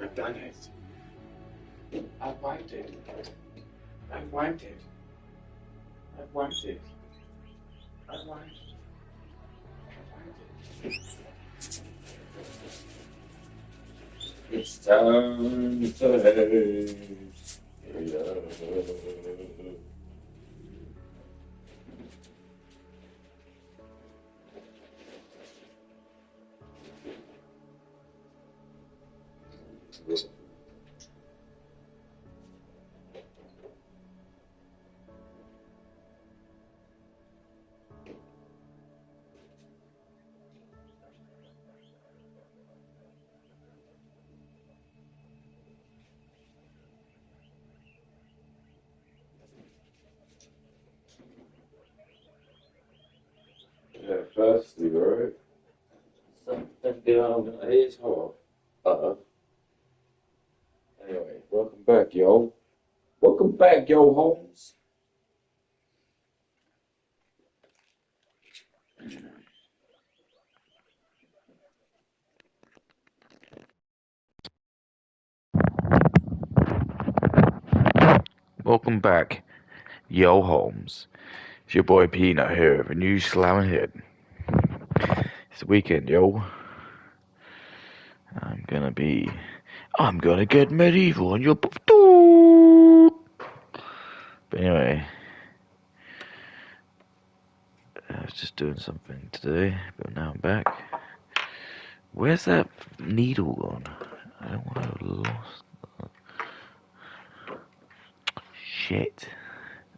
I've done it. I've wiped it. I've wiped it. I've wiped it. I've wiped it. It's time to hate. Yeah, firstly, right? Something down his heart. Anyway, welcome back, yo. Welcome back, yo, homes. Welcome back, yo, Holmes. It's your boy Peanut here with a new slamming hit. It's the weekend, yo. I'm gonna get medieval on your. But anyway, I was just doing something today, but now I'm back. Where's that needle gone? I don't want to have lost. Shit.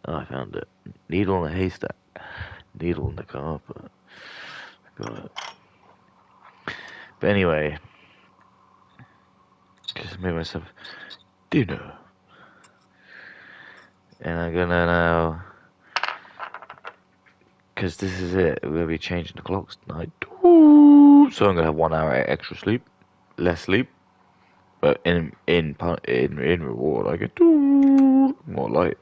Oh, I found it. Needle in a haystack. Needle in the carpet. I got it. But anyway, just made myself dinner. And I'm gonna now, because this is it, we're gonna be changing the clocks tonight. So I'm gonna have 1 hour extra sleep, less sleep, but in reward I get more light.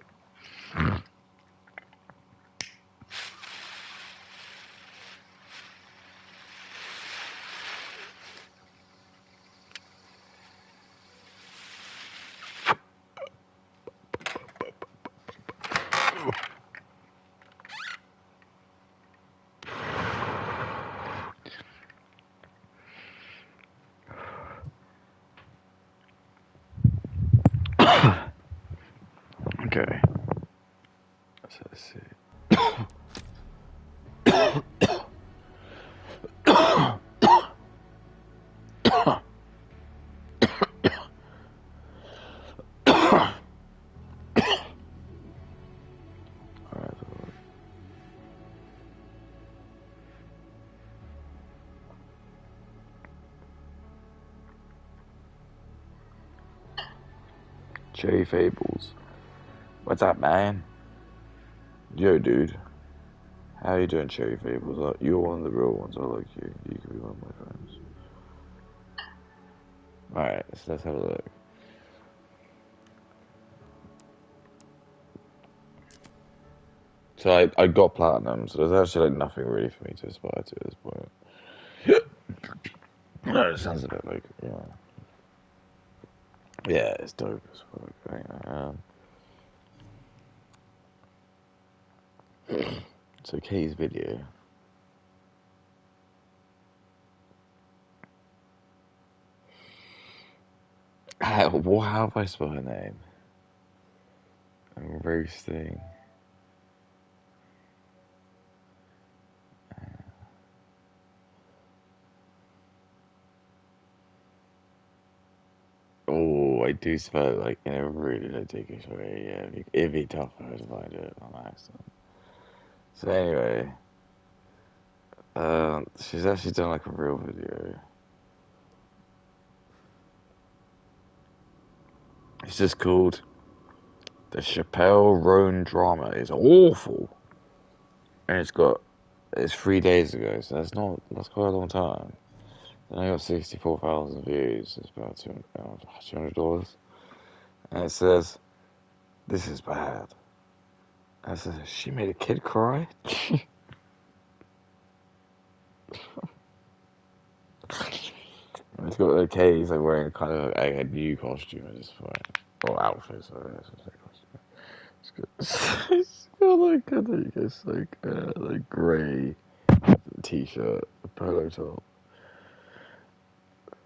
Okay. So let's see. Cherry Fables. What's up, man? Yo, dude. How you doing, Cherry Fables? You're one of the real ones. I like you. You can be one of my friends. Alright, so let's have a look. So I got platinum, so there's actually like nothing really for me to aspire to at this point. No, it sounds a bit like, yeah, it's dope as fuck. So Katie's video. How have I spelled her name? I'm roasting. Oh, I do spell it like in a really ridiculous way. Yeah, it'd be tough for her to find it on accident. So anyway, she's actually done like a real video. It's just called The Chappelle Roan Drama. It's awful, and it's 3 days ago, so that's quite a long time. And I got 64,000 views. It's about $200. And it says, "This is bad." And it says, "She made a kid cry." It's got okay. He's like wearing kind of like a new costume at this point, or outfit. So that's what costume. It's got like grey t-shirt, a polo top,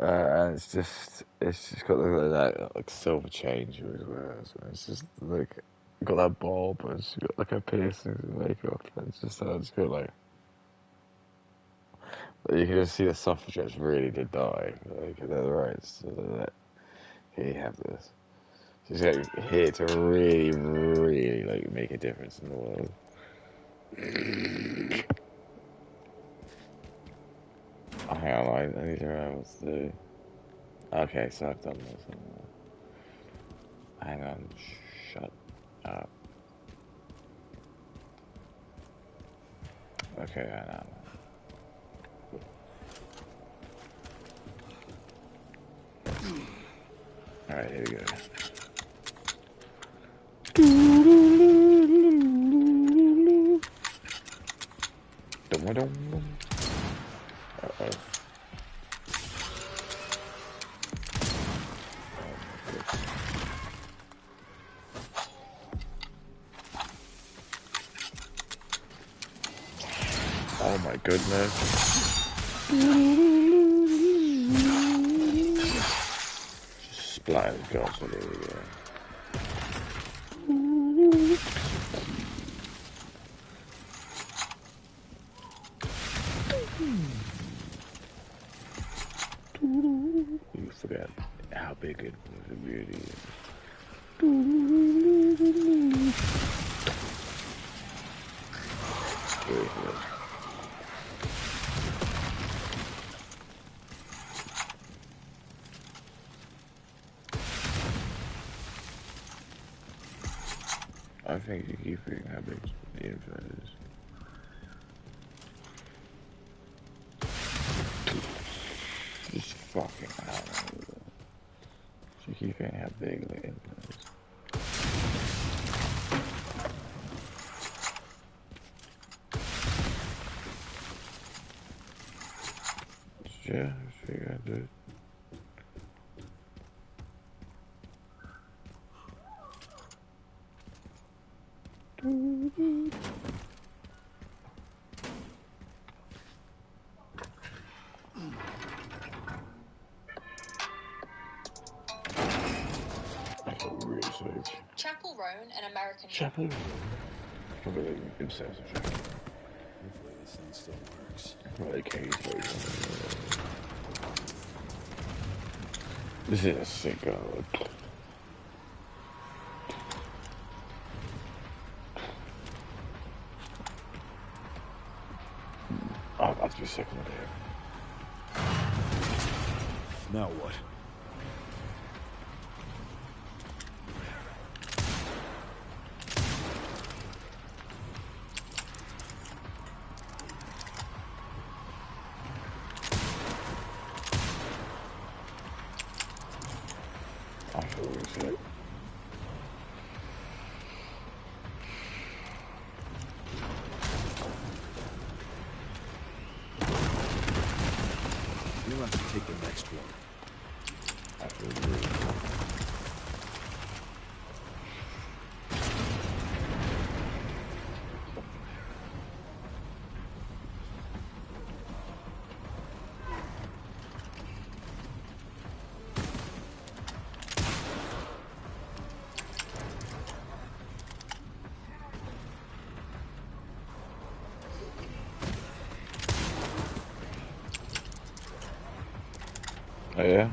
and it's just got like that like silver chain she always wears. And it's just like got that bob, and she's got like her piercings and makeup, and it's got like you can just see the suffragettes really did die. Like they're the rights to that. Here you have this. She's like here to really, really like make a difference in the world. Hang on, I need to remember what to do. Okay, so I've done this. Hang on, shut up. Okay, I know. Alright, here we go. Uh-oh. Oh my goodness. Just splattered gods, but here we go. You forget how big it really is. I think you keep figuring how big the infinite is. Vaguely. Yeah, I figured I'd do it. I feel really safe. Chapel Roan, an American. Chapel. Probably obsessed with Chapel. Hopefully this thing still works. Right, okay, so this is a sick card. Oh, that's your second there. Now what? I feel really sick. You'll have to take the next one. I feel really sick. Oh yeah?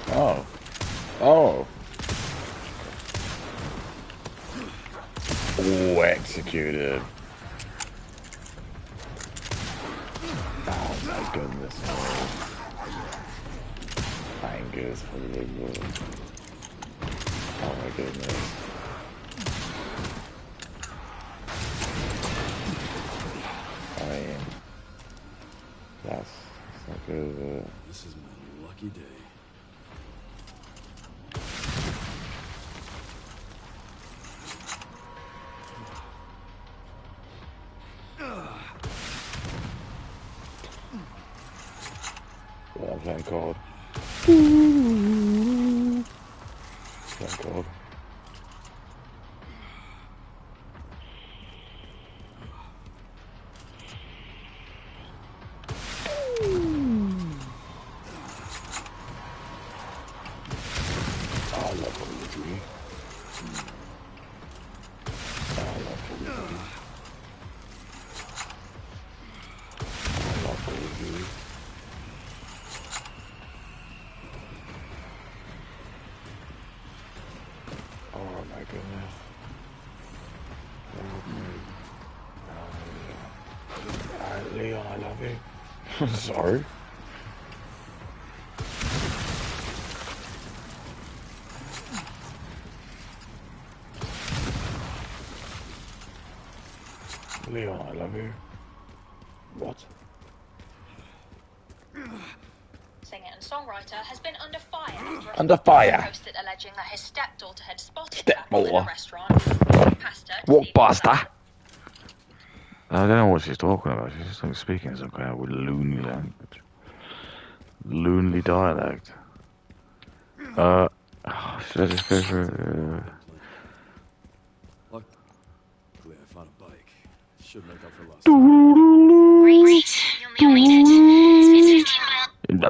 Oh. Oh. Oh, executed. Oh my goodness. Angus for the big boy. Oh my goodness. I mean, that's not good, is it? This is my lucky day. Well, I'm playing COD. Playing COD. I love Call of Duty. I love Call of Duty. I love Call of Duty. Oh my goodness. Leon, I love you. Sorry. Leon, I love you. What? Singer and songwriter has been under fire after Under fire. posted alleging that his stepdaughter had spotted Stepdaughter. Chapel in a restaurant, walked past her to Walk see past what was her. I don't know what she's talking about. She's just like speaking some kind of loony language. Loony dialect. Should I just go for Luckily, I found a bike. Should make up for lost Great. You'll need it. It's 15 miles. And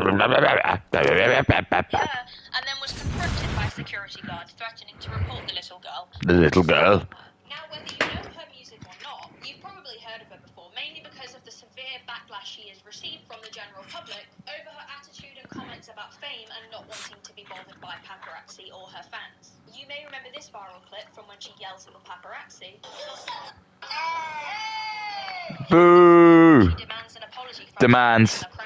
then was confronted by a security guard threatening to report the little girl. the little girl? Now, whether you know her music or not, you've probably heard of her before, mainly because of the severe backlash she has received from the general public over her attitude and comments about fame and not wanting to be bothered by paparazzi or her fans. You may remember this viral clip from when she yells at the paparazzi. Boo! She demands an apology from Demands. the crowd.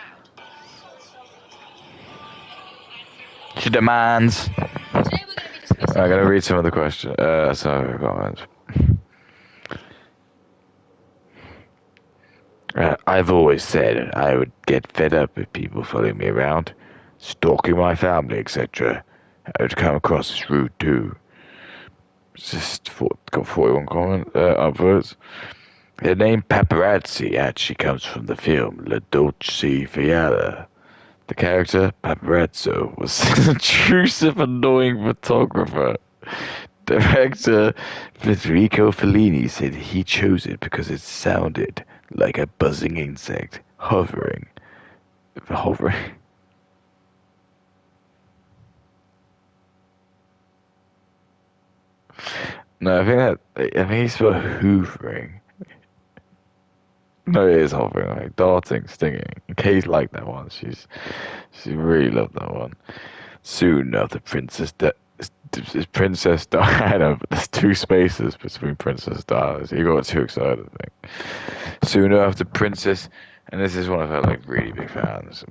She demands. Today we're going to be discussing I'm gonna read some of the questions. Some of the comments. I've always said I would get fed up with people following me around, stalking my family, etc. I would come across as rude too. Got 41 comment upvotes. The name paparazzi actually comes from the film La Dolce Vita. The character, Paparazzo, was an intrusive, annoying photographer. Director Federico Fellini said he chose it because it sounded like a buzzing insect hovering. Hovering. No, I think he's spelled hoovering. No, it is hovering, like darting, stinging. Kay's like that one. She really loved that one. Soon after Princess Diana, but there's two spaces between Princess Diana, so you got too excited, I think. Soon after Princess, and this is one of her like really big fans.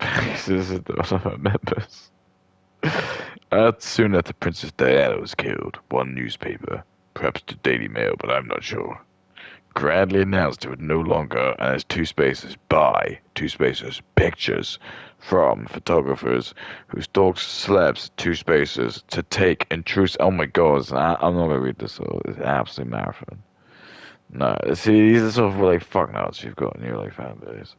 This is one of her members. Soon after Princess Diana was killed, one newspaper, perhaps the Daily Mail, but I'm not sure, grandly announced it would no longer, and there's two spaces, buy, two spaces, pictures from photographers who stalks celebs, two spaces, to take intrusive. Oh my god, I'm not gonna read this all. It's an absolute marathon. No, see, these are sort of like fuck nuts you've got in your like fan base.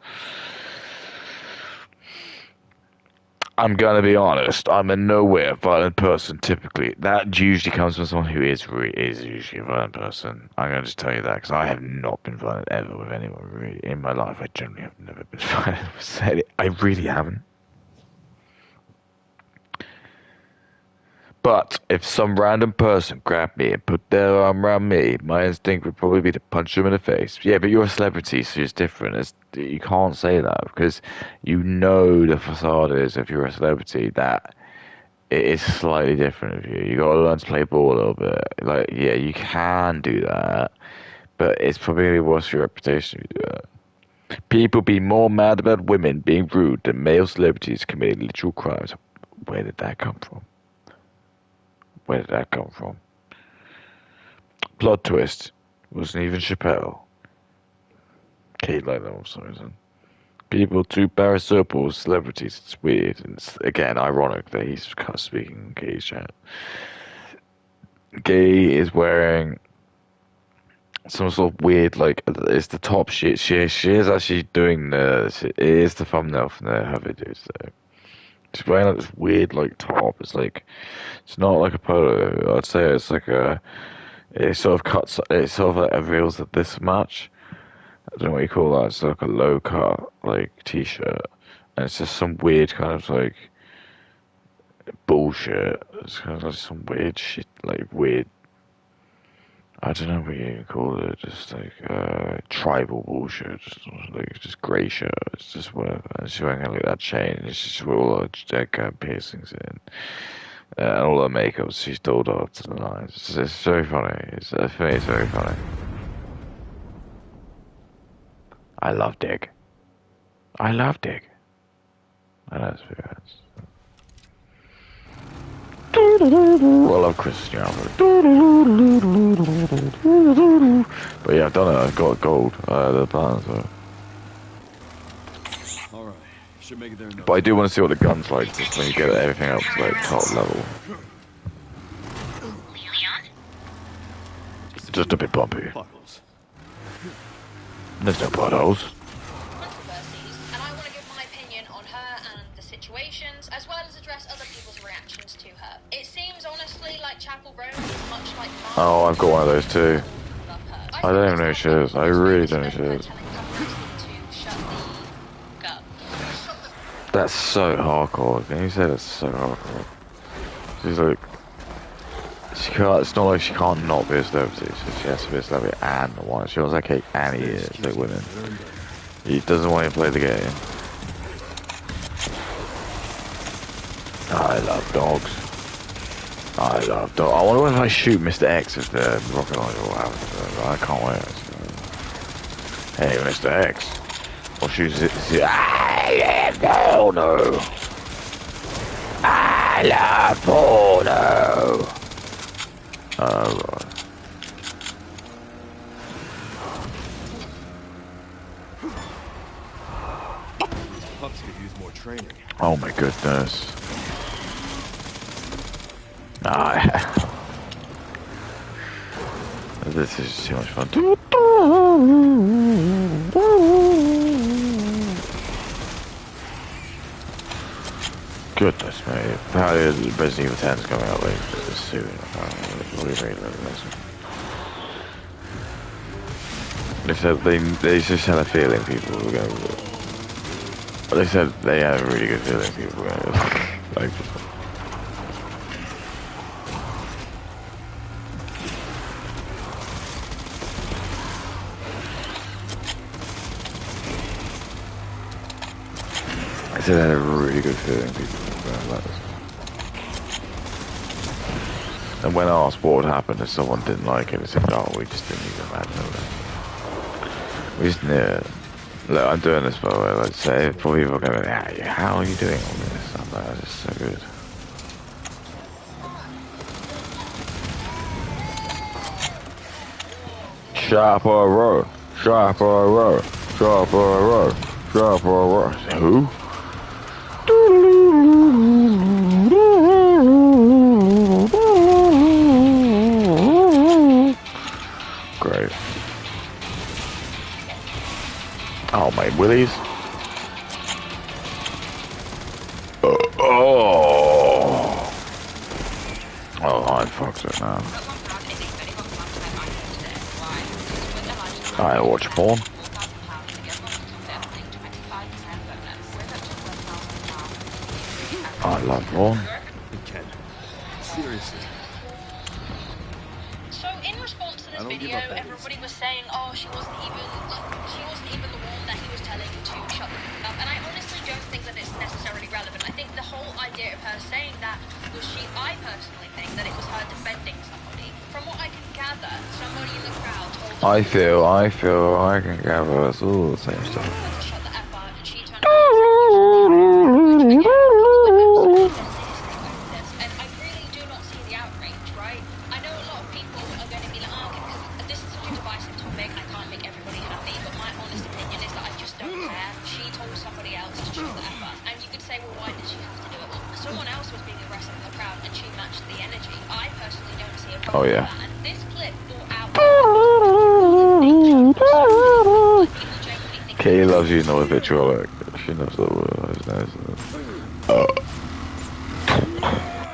I'm gonna be honest. I'm in no way a violent person. Typically, that usually comes from someone who is usually a violent person. I'm gonna just tell you that because I have not been violent ever with anyone really in my life. I generally have never been violent. I really haven't. But if some random person grabbed me and put their arm around me, my instinct would probably be to punch them in the face. Yeah, but you're a celebrity, so it's different. You can't say that because you know the facade is, if you're a celebrity, that it is slightly different of you. You got to learn to play ball a little bit. Like, yeah, you can do that, but it's probably going to be worse for your reputation if you do that. People be more mad about women being rude than male celebrities committing literal crimes. Where did that come from? Where did that come from? Plot twist. Wasn't even Chappelle. Kate like that for some reason. People too parasocial celebrities. It's weird. And it's, again, ironic that he's kind of speaking gay chat. Gay is wearing some sort of weird, like, it's the top shit. She is actually doing it is the thumbnail from her video, so. She's wearing like this weird like top. It's like it's not like a polo. I'd say it's like it sort of cuts. It sort of like reveals that this much. I don't know what you call that. It's like a low cut like t-shirt, and it's just some weird kind of like bullshit. It's kind of like some weird shit, like weird. I don't know what you call it. Just like tribal bullshit. Just grey shirt. It's just whatever. And she's wearing like that chain. And she's with all her piercings in. And all her makeup. She's dolled up to the lines. It's very funny. For me, it's very funny. I love Dick. I love Dick. I know it's very nice. I love Cristiano. But yeah, I've done it. I've got gold. The plans. All right, should make it there. But I do want to see what the gun's like just when you get everything up to like top level. Just a bit bumpy. There's no potholes. And I want to give my opinion on her and the situations, as well as address other people's reactions to her. It seems honestly like Chapel Roan is much like mine. Oh, I've got one of those too. I don't even know who she is. I really don't know who she is. That's so hardcore. Can you say that's so hardcore? She's like, she can't. It's not like she can't not be a celebrity. She has to be a celebrity and one. She was like Kate and he is like women. He doesn't want to play the game. I love dogs. I love dogs. I wonder if I shoot Mr. X as the rocket launcher will happen. I can't wait. Hey, Mr. X. Or shoot it. No. I love porno. Right. Pups could use more training. Oh my goodness. Nah. This is too much fun. Goodness me. Apparently Resident Evil 10 is coming out like soon. They said they just had a feeling people were going to. They said they had a really good feeling people were going to like. I said I had a really good feeling people were going to like this. And when asked what would happen if someone didn't like it, they said, "Oh, we just didn't even imagine it. We just knew it." Look, I'm doing this by the way. Like, say, for people are going, how are you doing all this? I'm like, it's just so good. Chaparro, Chaparro, Chaparro, Chaparro. Who? Great. Oh, my willies. Oh. Oh, I fucked it now. I watch porn. I love porn. Ken, seriously. So in response to this video, everybody was saying, "Oh, she wasn't even the one that he was telling to shut the fuck up." And I honestly don't think that it's necessarily relevant. I think the whole idea of her saying that was I personally think that it was her defending somebody. From what I can gather, somebody in the crowd told her. I can gather it's all the same stuff. To shut the F out, and she turned around and and I really do not see the outrage, right? I know a lot of people are going to be like, "Oh, because this is such a divisive topic, I can't make everybody happy," but my honest opinion is that I just don't care. She told somebody else to shut the F up. And you could say, well, why did she have to do it? Well, someone else was being aggressive in the crowd, and she matched the energy. I personally don't see a problem with that. And this clip brought out Katie loves using the word vitriolic. She knows that word.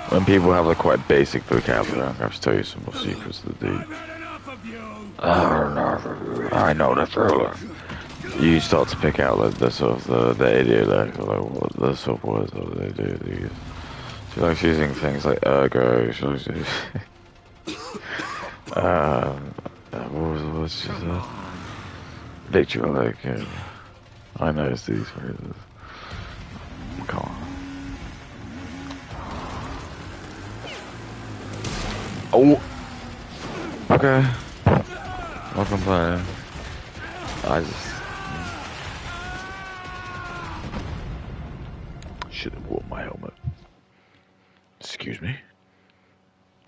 When people have a quite basic vocabulary, I'm going to tell you some more secrets of the deep. I know the thriller. You start to pick out like the sort of the idiot, like what the sort of words that they do. They use. She likes using things like ergo. She likes using what was she said? Vitriolic. Yeah. I noticed these phrases. Come on. Oh. Okay. Not complaining. I just should have worn my helmet. Excuse me.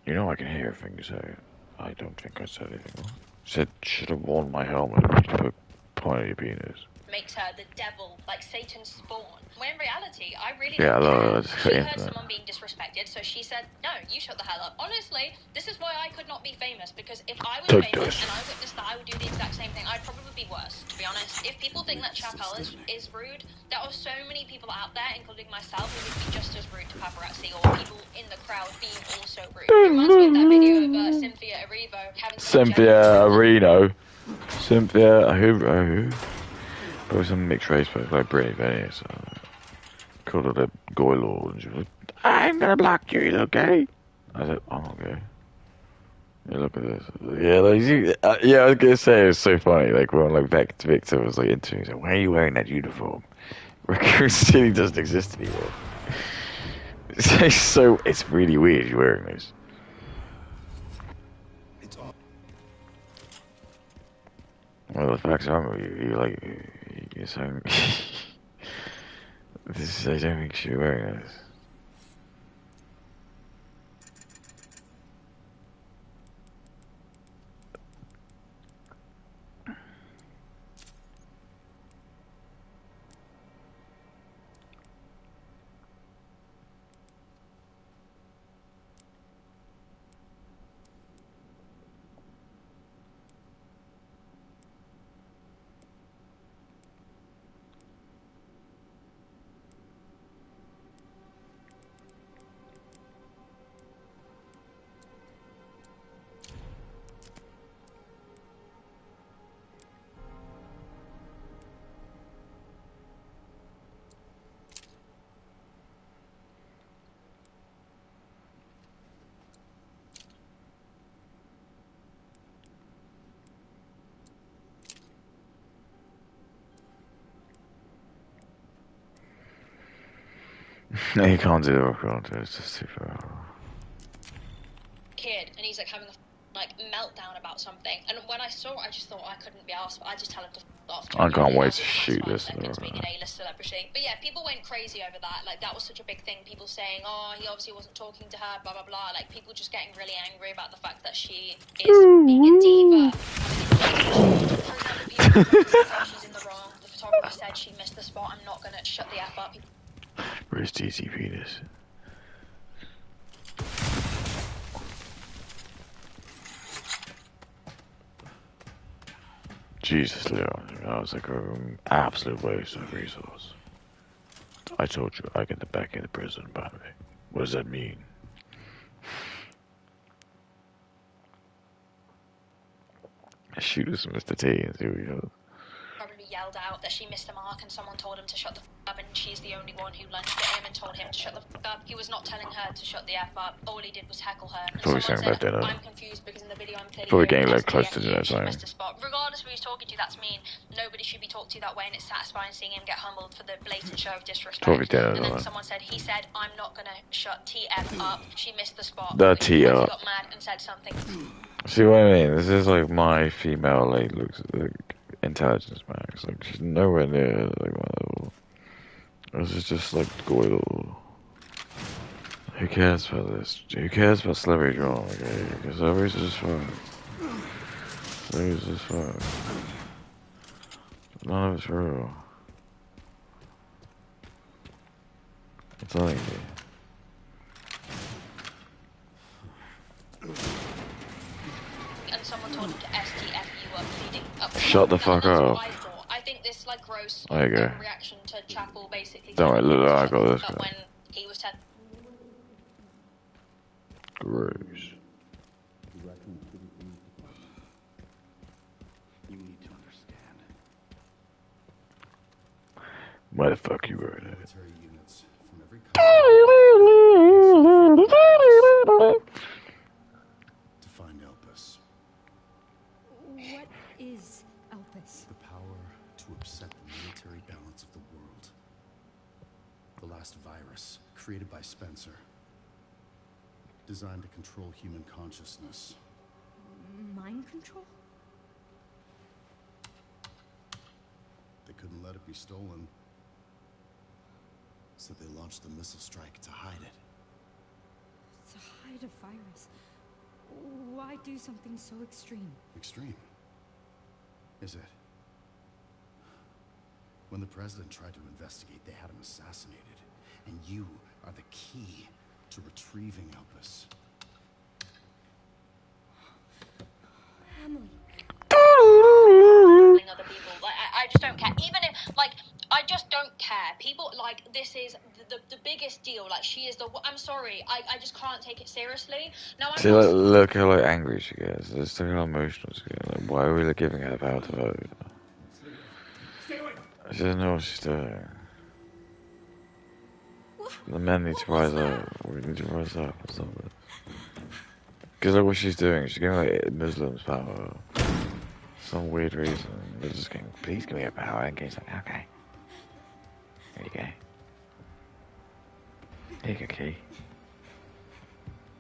You know I can hear everything you say. I don't think I said anything wrong. Said should have worn my helmet. You should put point of your penis. Makes her the devil, like Satan's spawn. When in reality, I really Yeah, don't care. She heard internet. someone being disrespected, so she said, "No, you shut the hell up." Honestly, this is why I could not be famous, because if I was famous and I witnessed that, I would do the exact same thing. I'd probably be worse, to be honest. If people think that Chappelle is rude, there are so many people out there, including myself, who would be just as rude to paparazzi or people in the crowd being also rude. It reminds me of that video of Cynthia Erivo having Cynthia Areno. Cynthia who? It was some mixed race, but like Britney Benny, so called her the Goy Lord, and she was like, "I'm gonna block you, okay?" I said, "Oh, okay." Yeah, look at this. Yeah, like, yeah, I was gonna say it was so funny. Like when like back to Victor was like interviewing, he's like, "Why are you wearing that uniform?" Raccoon City doesn't exist anymore. It's really weird you're wearing this. Well, the facts are, you're saying, I don't think she's wearing this. No, you can't do the rock altar, it's just too far. Kid, and he's like having a like meltdown about something. And when I saw it, I just thought I couldn't be asked, but I just tell him to off. I can't wait to That's shoot 5 this. seconds being an A-list celebrity. But yeah, people went crazy over that. Like that was such a big thing. People saying, "Oh, he obviously wasn't talking to her." Blah blah blah. Like people just getting really angry about the fact that she is being a diva. For example, people say she's in the wrong. The photographer said she missed the spot. I'm not gonna shut the F up. Where's DC penis? Jesus, Leon, that was like an absolute waste of resource. I told you I get the back in the prison, by the way. What does that mean? Shoot us, Mr. T, and see what he does. Probably yelled out that she missed the mark and someone told him to shut the f up, and she's the only one who lunged at him and told him to shut the f up. He was not telling her to shut the F up. All he did was heckle her. And Probably someone saying about said, dinner. I'm confused because in the video I'm clearly Probably hearing getting like close to dinner she time. missed a spot. Regardless of who he's talking to, that's mean. Nobody should be talked to that way, and it's satisfying seeing him get humbled for the blatant show of disrespect. Probably dinner, and then though. someone said, he said, I'm not gonna shut TF up. She missed the spot. The He TF. got mad and said something. See what I mean? This is like my female like looks like intelligence max. Like she's nowhere near like my level. This is just like goidal. Who cares about this? Who cares about celebrity drama? Okay, because celebrities are just fun. Celebrities are just fun. None of it's real. I'm telling you. And someone told him to STF you up, leading up to Shut the that. fuck That's up. what I thought. I think this like gross There you go. reaction to Chapel basically. Don't worry, look, I got this But guy. when he was telling. Gross. You need to understand. Why the fuck you wrote it? Military units from every country to find Elpis. What is Elpis? The power to upset the military balance of the world. The last virus, created by Spencer. Designed to control human consciousness. Mind control? They couldn't let it be stolen. So they launched the missile strike to hide it. To hide a virus. Why do something so extreme? Extreme. Is it? When the president tried to investigate, they had him assassinated. And you are the key to retrieving Elpis. Emily. Other people, like I just don't care. Even if, like, I just don't care. People like this is the biggest deal. Like she is the. I'm sorry, I just can't take it seriously. Now I'm See, not. look how like angry she gets. Just look how emotional she gets. Like, why are we like, giving her the power to vote? She doesn't know what she's doing. The men need to rise up. We need to rise up or something. Because like what she's doing, she's giving like Muslims power. Some weird reason. They're just going, please give me a power. And Kate's like, okay. There you go. Here you go, Kate.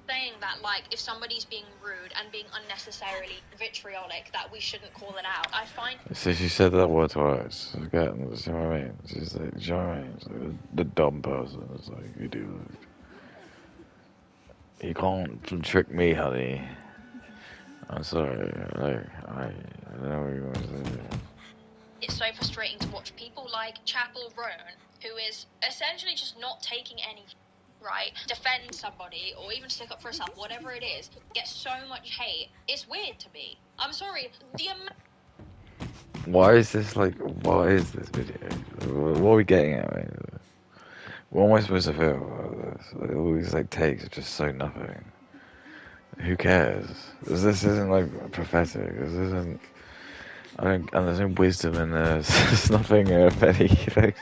Saying that, like, if somebody's being rude and being unnecessarily vitriolic, that we shouldn't call it out. I find. So she said that word twice. Again, you know what I mean? She's like, you know what I mean? It's like the dumb person. It's like, you do it. You can't trick me, honey. I'm sorry. Like, I don't know what you want to say. It's so frustrating to watch people like Chapel Roan, who is essentially just not taking any. Right, defend somebody or even stick up for herself, whatever it is, get so much hate. It's weird to me. I'm sorry. Why is this like? What is this video? What are we getting at? Right? What am I supposed to feel about this? Like, all these like takes are just so nothing. Who cares? This isn't like prophetic. This isn't. I don't. And there's no wisdom in this. There's nothing of any like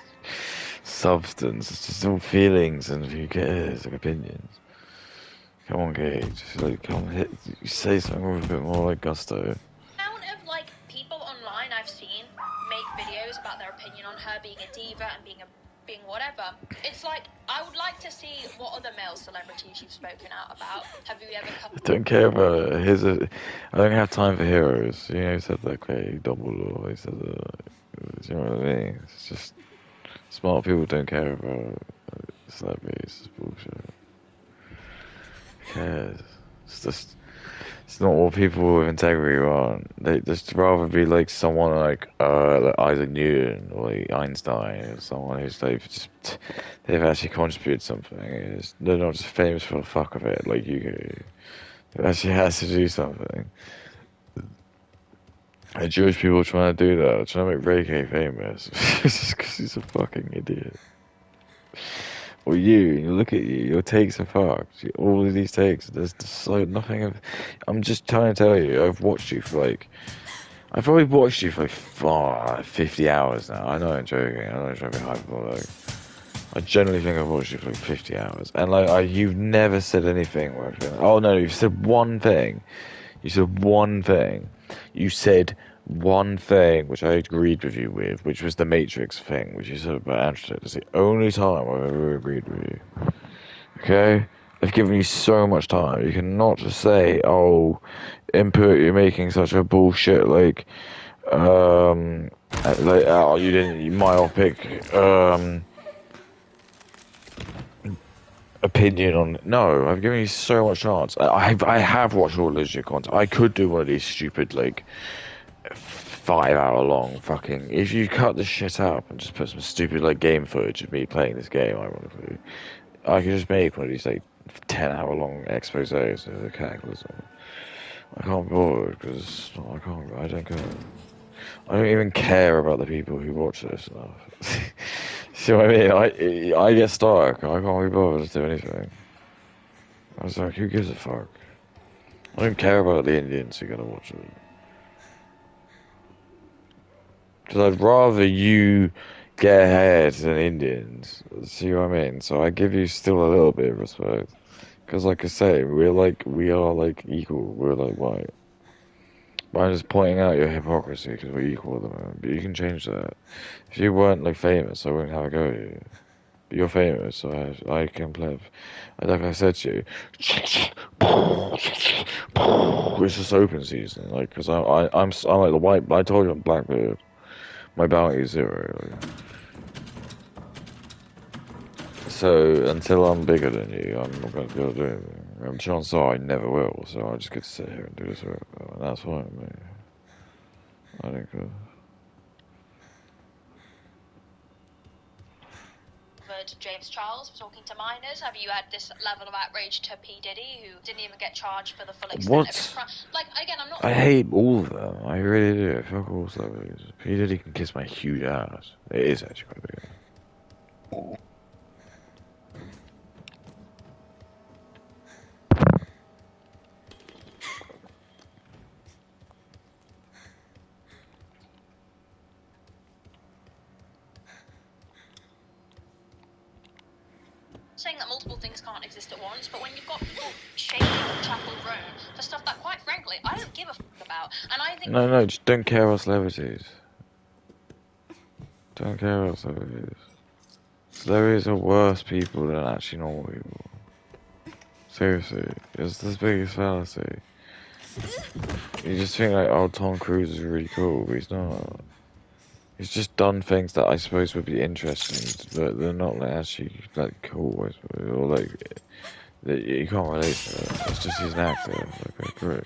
substance. It's just all feelings and who cares? Like opinions. Come on, Kate. Just like come hit. Say something with a bit more like gusto. amount of like people online I've seen make videos about their opinion on her being a diva and being a being whatever. It's like, I would like to see what other male celebrities you've spoken out about. Have you ever come... I don't care about I don't have time for heroes. You know, he said that Clay Dumbledore. He said that. You know what I mean? It's just smart people don't care about celebrities. It's bullshit. Who cares? It's just. It's not what people with integrity want. They just rather be like someone like Isaac Newton or like Einstein or someone who's they've actually contributed something. They're not just famous for the fuck of it like you. It actually has to do something. And Jewish people are trying to do that, trying to make Ray K famous. Just because he's a fucking idiot. Or you look at you, your takes are fucked. All of these takes, there's just like nothing of. I'm just trying to tell you, I've probably watched you for like 50 hours now. I know I'm joking, I know I'm trying to be hyperbolic. I generally think I've watched you for like 50 hours. And like, you've never said anything where I've been, oh no, you've said one thing. You said one thing. You said one thing which I agreed with you with, which was the Matrix thing, which you said about Android. It's the only time I've ever agreed with you. Okay? I've given you so much time. You cannot just say, oh, input, you're making such a bullshit, oh, you didn't, you myopic, opinion on it. No, I've given you so much chance. I have watched all of your content. I could do one of these stupid, 5 hour long fucking. If you cut this shit up and just put some stupid game footage of me playing this game, ironically, I could just make one of these 10-hour long exposés of the Cataclysm. I can't be bothered because I don't care. I don't even care about the people who watch this stuff. See what I mean? I get stuck. I can't be bothered to do anything. I was like, who gives a fuck? I don't care about the Indians who are gonna watch it. Because I'd rather you get ahead than Indians. See what I mean? So I give you still a little bit of respect. Because like I say, we are equal. We're white. But I'm just pointing out your hypocrisy because we're equal at the moment. But you can change that. If you weren't famous, I wouldn't have a go at you. But you're famous, so I can play. Like I said to you, it's just open season. Because I'm like the white. I told you I'm Blackbeard. My bounty is 0. So until I'm bigger than you, I'm not going to be able to do anything. And chances are I never will. So I just get to sit here and do this work, and that's fine with me. I think. James Charles for talking to minors. Have you had this level of outrage to P. Diddy, who didn't even get charged for the full extent of his crime? Again, I'm not... I hate all of them. I really do. Fuck all celebrities. P. Diddy can kiss my huge ass. It is actually quite big. Saying that multiple things can't exist at once, but when you've got people shaming Chapel Roan for stuff that, quite frankly, I don't give a fuck about, and I think... No, just don't care about celebrities. Don't care about celebrities. Celebrities are worse people than actually normal people. Seriously, it's the biggest fallacy. You just think oh, Tom Cruise is really cool, but he's not. He's just done things that I suppose would be interesting, but they're not actually cool, I suppose, or you can't relate to it. It's just he's an actor. Okay, great.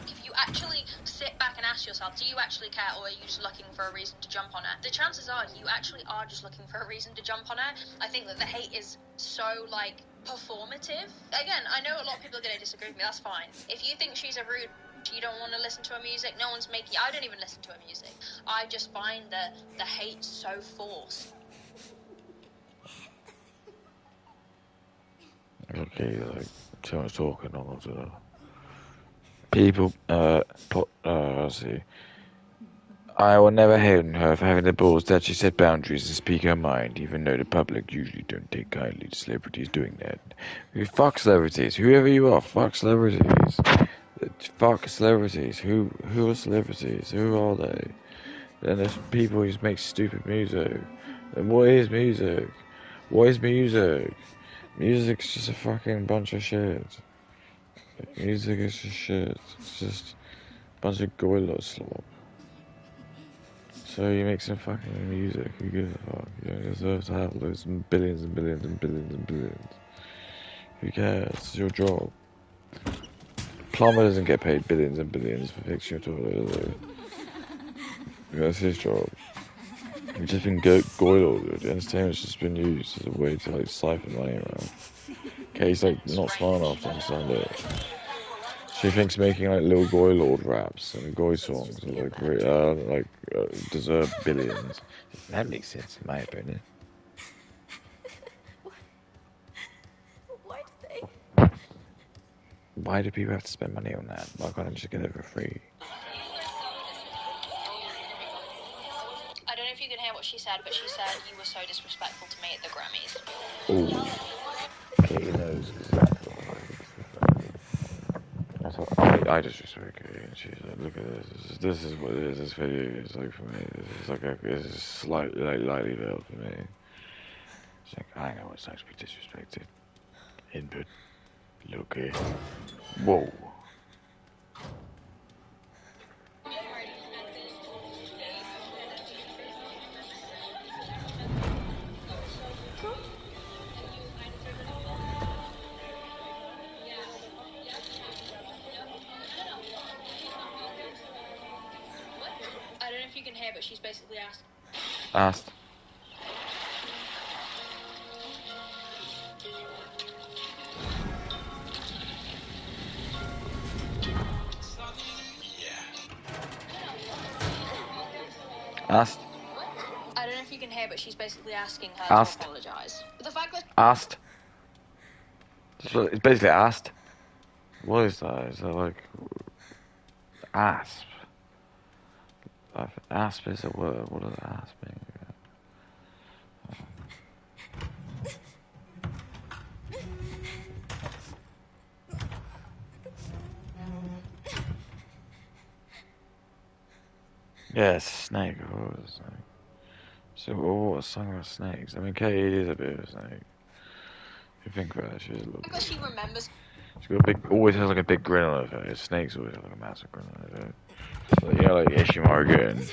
If you actually sit back and ask yourself, do you actually care, or are you just looking for a reason to jump on it? The chances are you actually are just looking for a reason to jump on it. I think that the hate is so performative. Again, I know a lot of people are going to disagree with me. That's fine. If you think she's a rude, you don't want to listen to her music, no one's making... I don't even listen to her music. I just find the hate so forced. Okay, too much talking on to people. Let's see. I will never hate her for having the balls to actually set boundaries and speak her mind, even though the public usually don't take kindly to celebrities doing that. Fuck celebrities. Whoever you are, fuck celebrities. Fuck celebrities. Who are celebrities? Who are they? And there's people who just make stupid music. And what is music? What is music? Music's just a fucking bunch of shit. Music is just shit. It's just a bunch of gorilla slop. So you make some fucking music. Who gives a fuck? You don't deserve to have those billions and billions and billions and billions. Who cares? It's your job. Plumber doesn't get paid billions and billions for fixing your toilet, does he? That's his job. It's just been goiled. Entertainment's just been used as a way to like siphon money around. Kay's like not smart enough to understand it. She thinks making like little goy lord raps and goy songs are deserve billions. That makes sense in my opinion. Why do they? Why do people have to spend money on that? Why can't I just get it for free? I don't know if you can hear what she said, but she said you were so disrespectful to me at the Grammys. Oh, Katie knows exactly what I just respect Katie, and she's like, look at this. This is what it is. This video is like for me. This is slightly lightly veiled for me. She's like, I know what it's like to be disrespected. Input. Look here. Whoa. I don't know if you can hear, but she's basically asked. Asked. Asked. I don't know if you can hear, but she's basically asking her Asked. to apologise. The fact that Asked. It's basically asked. What is that? Is that like asp? Asp is a word. What does asp mean? Yeah, snake. What was a snake? So, what a song about snakes? I mean, Katie is a bit of a snake. If you think about it, she's a little bit. she remembers. She's got a big, always has like a big grin on her face. Snakes always have like a massive grin on her face. Like, you know, like Ishimargan.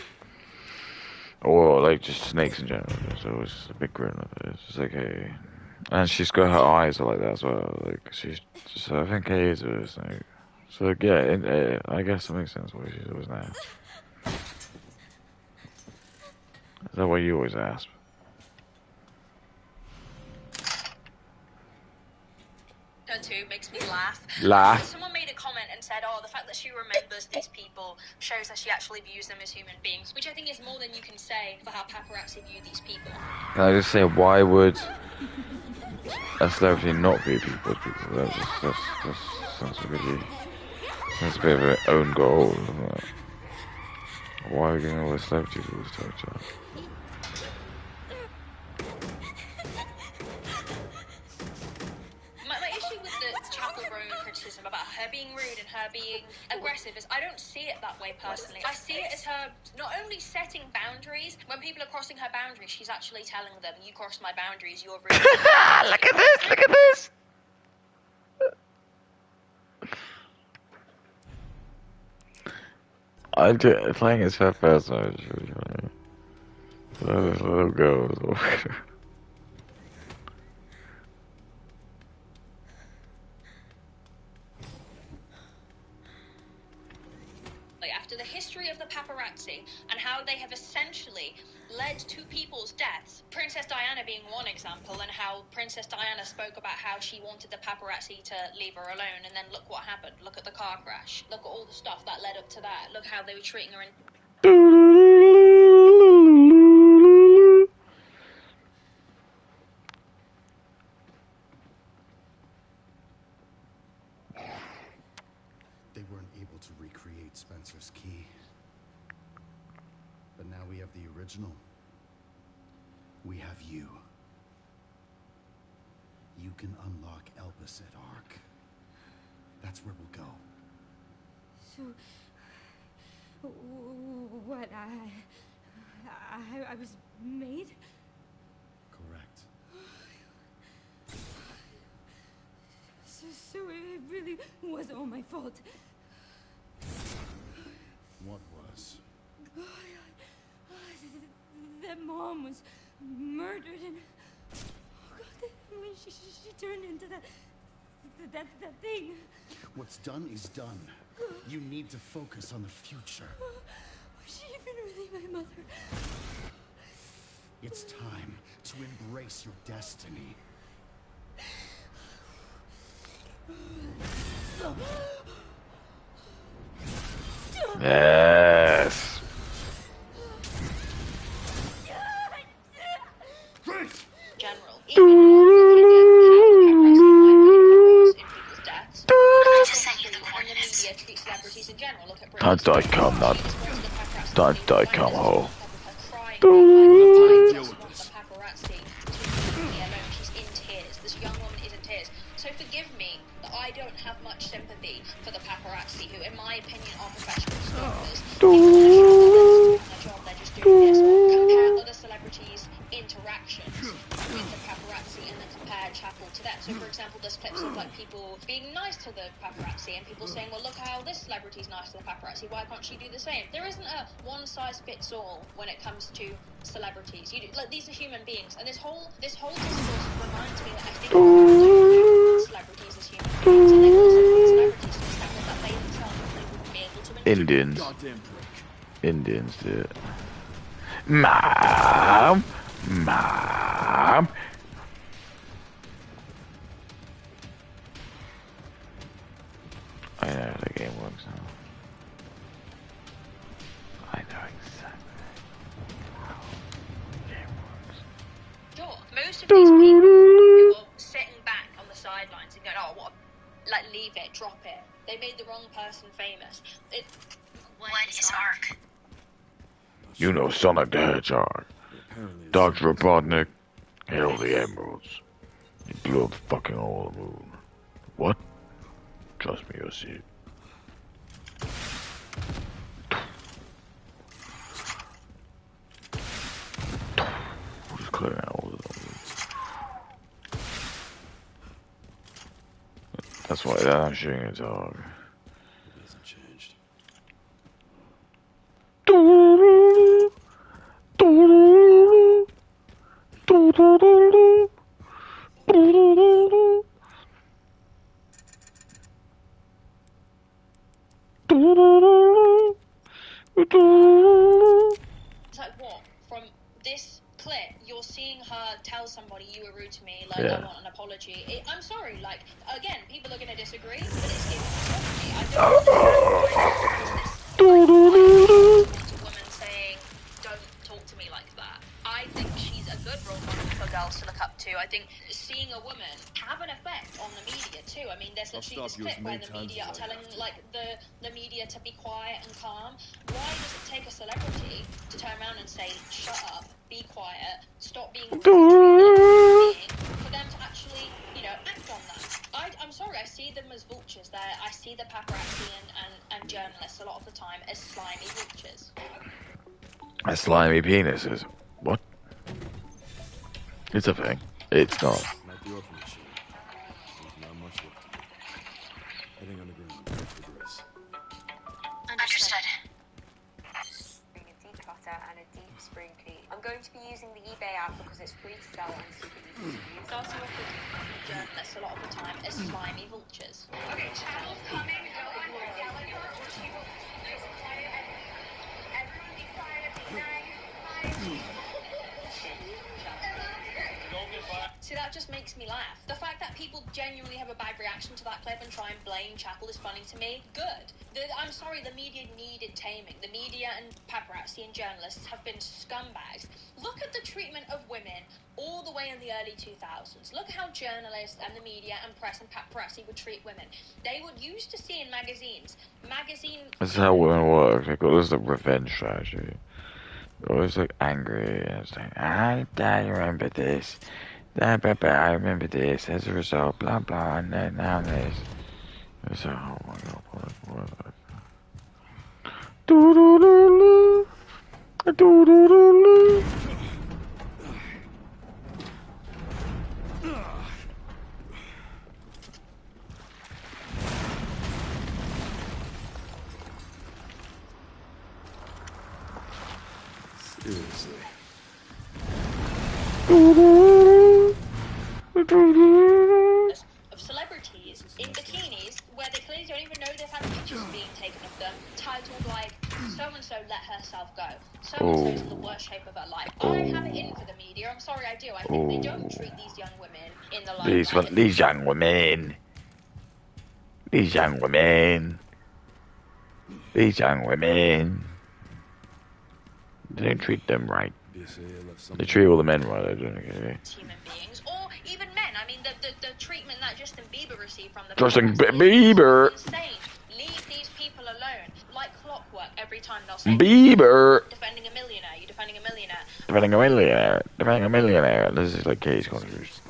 Or like just snakes in general. There's always just a big grin on her face. It's like, hey. And she's got her eyes are like that as well. Like, she's. So I think Katie is a bit of a snake. So, like, yeah, I guess that makes sense why she's always nice. Is that why you always ask? Her too makes me laugh. Laugh. Someone made a comment and said, "Oh, the fact that she remembers these people shows that she actually views them as human beings," which I think is more than you can say for how paparazzi view these people. Can I just say, why would a celebrity not view people as people? That's a bit of an own goal, isn't it? Why are we getting all the celebrities all this torture? My issue with the Chapel Roman criticism about her being rude and her being aggressive is I don't see it that way personally. I see it as her not only setting boundaries, when people are crossing her boundaries, she's actually telling them, you crossed my boundaries, you're rude. Look at this, look at this! Playing as her first time is really funny. So this little girl is walking. After the history of the paparazzi and how they have essentially led to people's deaths, Princess Diana being one example, and how Princess Diana spoke about how she wanted the paparazzi to leave her alone, and then look what happened. Look at the car crash. Look at all the stuff that led up to that. Look how they were treating her in... They weren't able to recreate Spencer's key. But now we have the original. We have you. You can unlock Elpis at Ark. That's where we'll go. So, what, I was made? Correct. So it really was all my fault. What was? That Mom was murdered, and oh God, when she turned into that thing. What's done is done. You need to focus on the future. Was she even really my mother? It's time to embrace your destiny. Yes. General, even in people's deaths, and the media treat celebrities in general. Look at Britney Don't Spears. come, not. Don't come, ho. The paparazzi to leave me alone. She's in tears. This young woman is in tears. So forgive me that I don't have much sympathy for the paparazzi, who, in my opinion, are professional stalkers. People actually do their job. They're just doing this. Compare other celebrities' interactions with the paparazzi and then compare Chapel to them. So, for example, there's clips of like people being nice to the paparazzi and people saying, well, look how this celebrity's nice to the paparazzi. Why can't she do the same? There isn't a one-size-fits-all when it comes to celebrities. Like, these are human beings, and this whole discourse reminds me that I think celebrities as human beings, and they also want celebrities to establish that they themselves wouldn't be able to Indians. Indians do it. Mom. I know how the game works now. I know exactly how the game works. Sure, most of these people who are sitting back on the sidelines and going, oh, what, like, leave it, drop it. They made the wrong person famous. What is ARC? You know Sonic the Hedgehog, Dr. Robotnik, Hail the Emeralds. He blew up fucking all the moon. What? Trust me, you'll see it. We'll just clear out all of them. That's why I'm shooting a dog. It hasn't changed. It's like, what? From this clip, you're seeing her tell somebody you were rude to me, like, Yeah. I want an apology. I'm sorry, like, again, people are going to disagree, but it's I don't understand a woman saying, don't talk to me like that. I think she's a good role model for girls to look up to. I think seeing a woman have an effect on the media too. I mean, there's literally this clip where the media are telling like the media to be quiet and calm. Why does it take a celebrity to turn around and say, shut up, be quiet, stop being rude to a being, for them to actually, act on that? I'm sorry, I see them as vultures. I see the paparazzi and journalists a lot of the time as slimy vultures. A slimy penises. What? It's a thing. It's not. Not the orphan machine. There's not much left to do. Heading underground for the rest. Understood. A declutter and a deep spring clean. I'm going to be using the eBay app because it's free to sell and super easy to use. Starting off with journalists a lot of the time as slimy vultures. Okay, Chapel's coming. No one yell at her or she will lose quiet. Everyone be quiet. Nice. See, that just makes me laugh. The fact that people genuinely have a bad reaction to that clip and try and blame Chapel is funny to me. Good. I'm sorry, the media needed taming. The media and paparazzi and journalists have been scumbags. Look at the treatment of women all the way in the early 2000s. Look how journalists and the media and press and paparazzi would treat women. They would used to see in magazines. This is how women work. They call this the revenge strategy. They're always like angry and saying, I remember this. I remember this as a result, blah blah, and then now this. It's like, oh my god, what? Do-do-do-do. Do-do-do-do. Seriously. Of celebrities in bikinis where they clearly don't even know they've had pictures being taken of them, titled like so and so let herself go, so and so's in the worst shape of her life. I have it in for the media. I'm sorry, I do. I think they don't treat these young women in the limelight. These young women. These young women. These young women. They don't treat them right. They treat all the men right, I don't know. Human beings, or even men. I mean, the treatment that Justin Bieber received from the Justin press Bieber. is insane. Leave these people alone. Like clockwork, every time they'll say, Bieber. defending a millionaire, you're defending a millionaire. Defending a millionaire. Defending a millionaire. This is like Katie's contribution.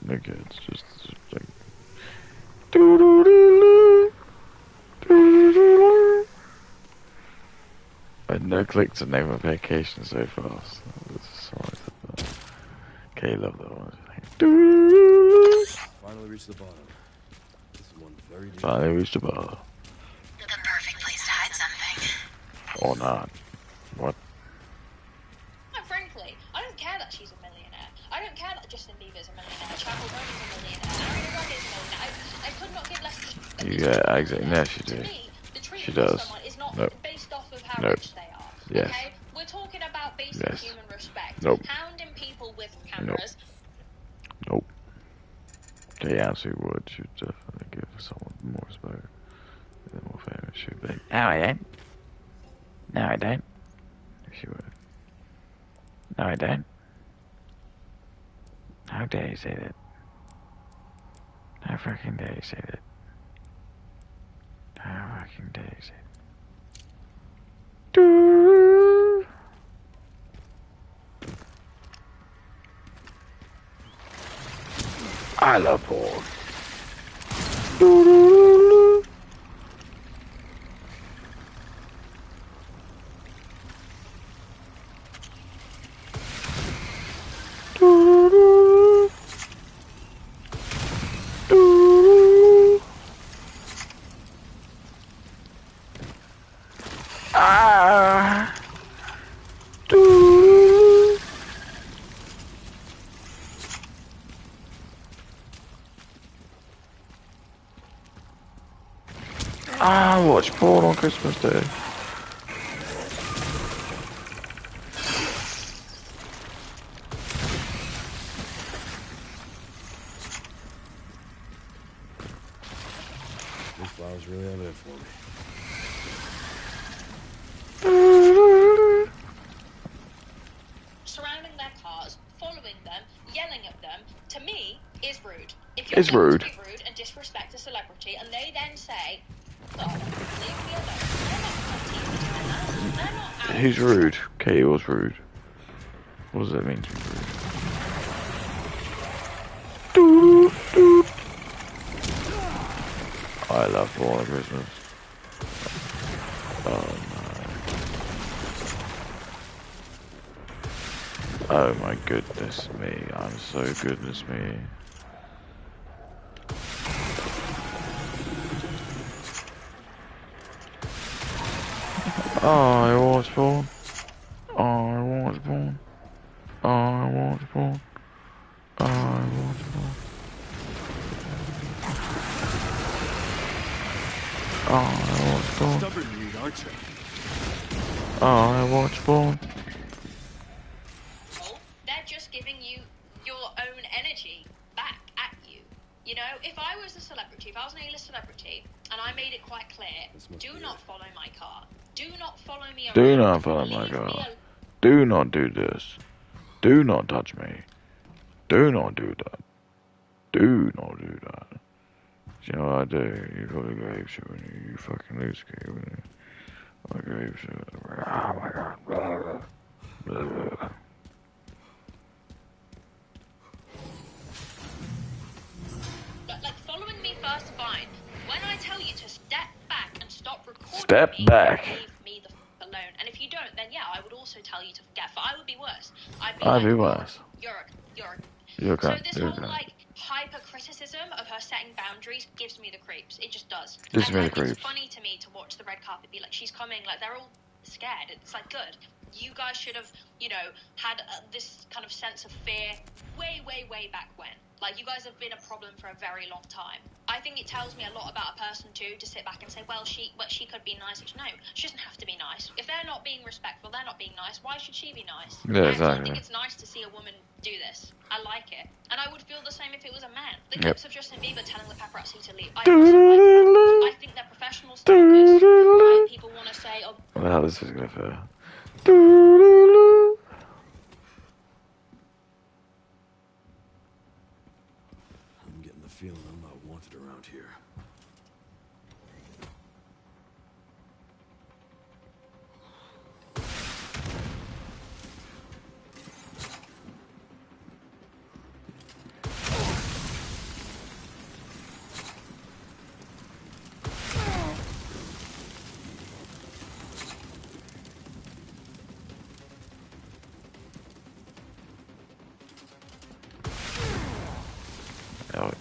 Look, it's just like. Doo-doo-doo-doo. Doo-doo-doo-doo. I had no clicks and never vacation so fast. Okay, love that one. Finally reached the bottom. This is one very deep. Finally reached the bottom. The perfect place to hide something. Or not. What? No, frankly, I don't care that she's a millionaire. I don't care that Justin Bieber's a millionaire. Chappell Roan's a millionaire. Ariana Grande's a millionaire. I could not give less. Yeah, exactly. No, she To does. me, the She treatment does. of someone is not Nope. based off of how Nope. rich they are. Yes. Okay? We're talking about basic Yes. human respect. Nope. Hounding people with cameras. Nope. Okay, absolutely would. She would definitely give someone more respect. More famous. She would be like, no, I don't. No, I don't. She would. No, I don't. How dare you say that? How fucking dare you say that? How fucking dare you say that? Doo. I love porn. Doo-doo-doo-doo. Doo-doo-doo. Doo-doo. Ah. Doo-doo. I watch porn on Christmas Day. These flowers really have it for me. Surrounding their cars, following them, yelling at them, to me, is rude. If It's you're rude. going to be rude and disrespect a celebrity, and they then say, oh, leave me alone. They're not on TV doing that. They're not out. Who's rude? Katie was rude. What does that mean to be rude? Doo, doo. I love porn on Christmas. Oh my goodness me. I'm so goodness me. Oh, I watch porn. Oh, I watch porn. Oh, I watch porn. Oh, I watch porn. Oh, I watch porn. Stubborn you, aren't you? Oh, I watch porn. They're just giving you your own energy back at you. You know, if I was a celebrity, if I was an A-list celebrity, and I made it quite clear, do not follow my car. Do not follow me around. Do not follow my Leave me car. alone. Do not do this. Do not touch me. Do not do that. Do not do that. You know what I do? You got a grave shit when you fucking lose key when you a grave shit. Oh my god. Blah, blah, blah. Like following me first, fine. When I tell you to step back and stop recording Step me, back. leave me the And if you don't, then yeah, I would also tell you to forget. For I would be worse. I'd be I'd like, be worse. you're You're so okay. this You're whole okay. like hyper criticism of her setting boundaries gives me the creeps. It just does. Gives me the It's creeps. funny to me to watch the red carpet be like, she's coming. Like they're all scared. It's like good. You guys should have, had this kind of sense of fear way, way, way back when. Like you guys have been a problem for a very long time. I think it tells me a lot about a person too to sit back and say, well, she could be nice. No, she doesn't have to be nice. If they're not being respectful, they're not being nice. Why should she be nice? Yeah, I exactly. think it's nice to see a woman do this. I like it, and I would feel the same if it was a man. The Yep. clips of Justin Bieber telling the paparazzi to leave. I also like that. I think they're professional stalkers. Right? People want to say, oh. Well, this is gonna fair. I'm getting the feeling I'm not wanted around here. Oh, yeah.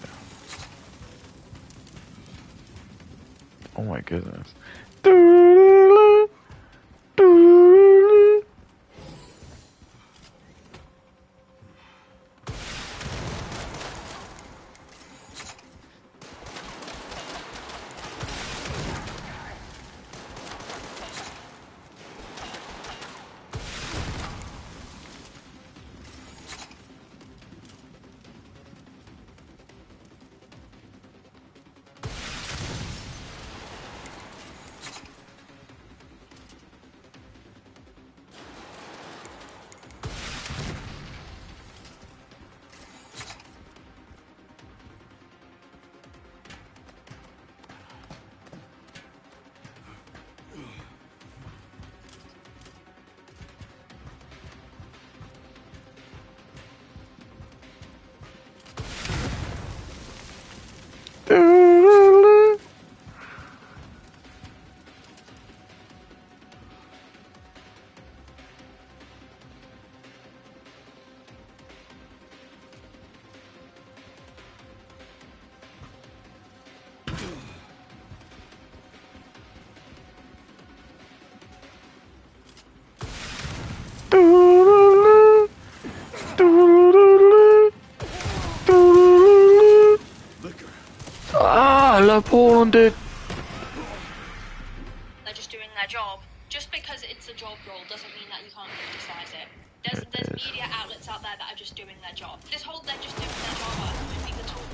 Oh my goodness. Ah, I love porn, dude. They're just doing their job. Just because it's a job role doesn't mean that you can't criticize it. There's media outlets out there that are just doing their job. This whole they're just doing their job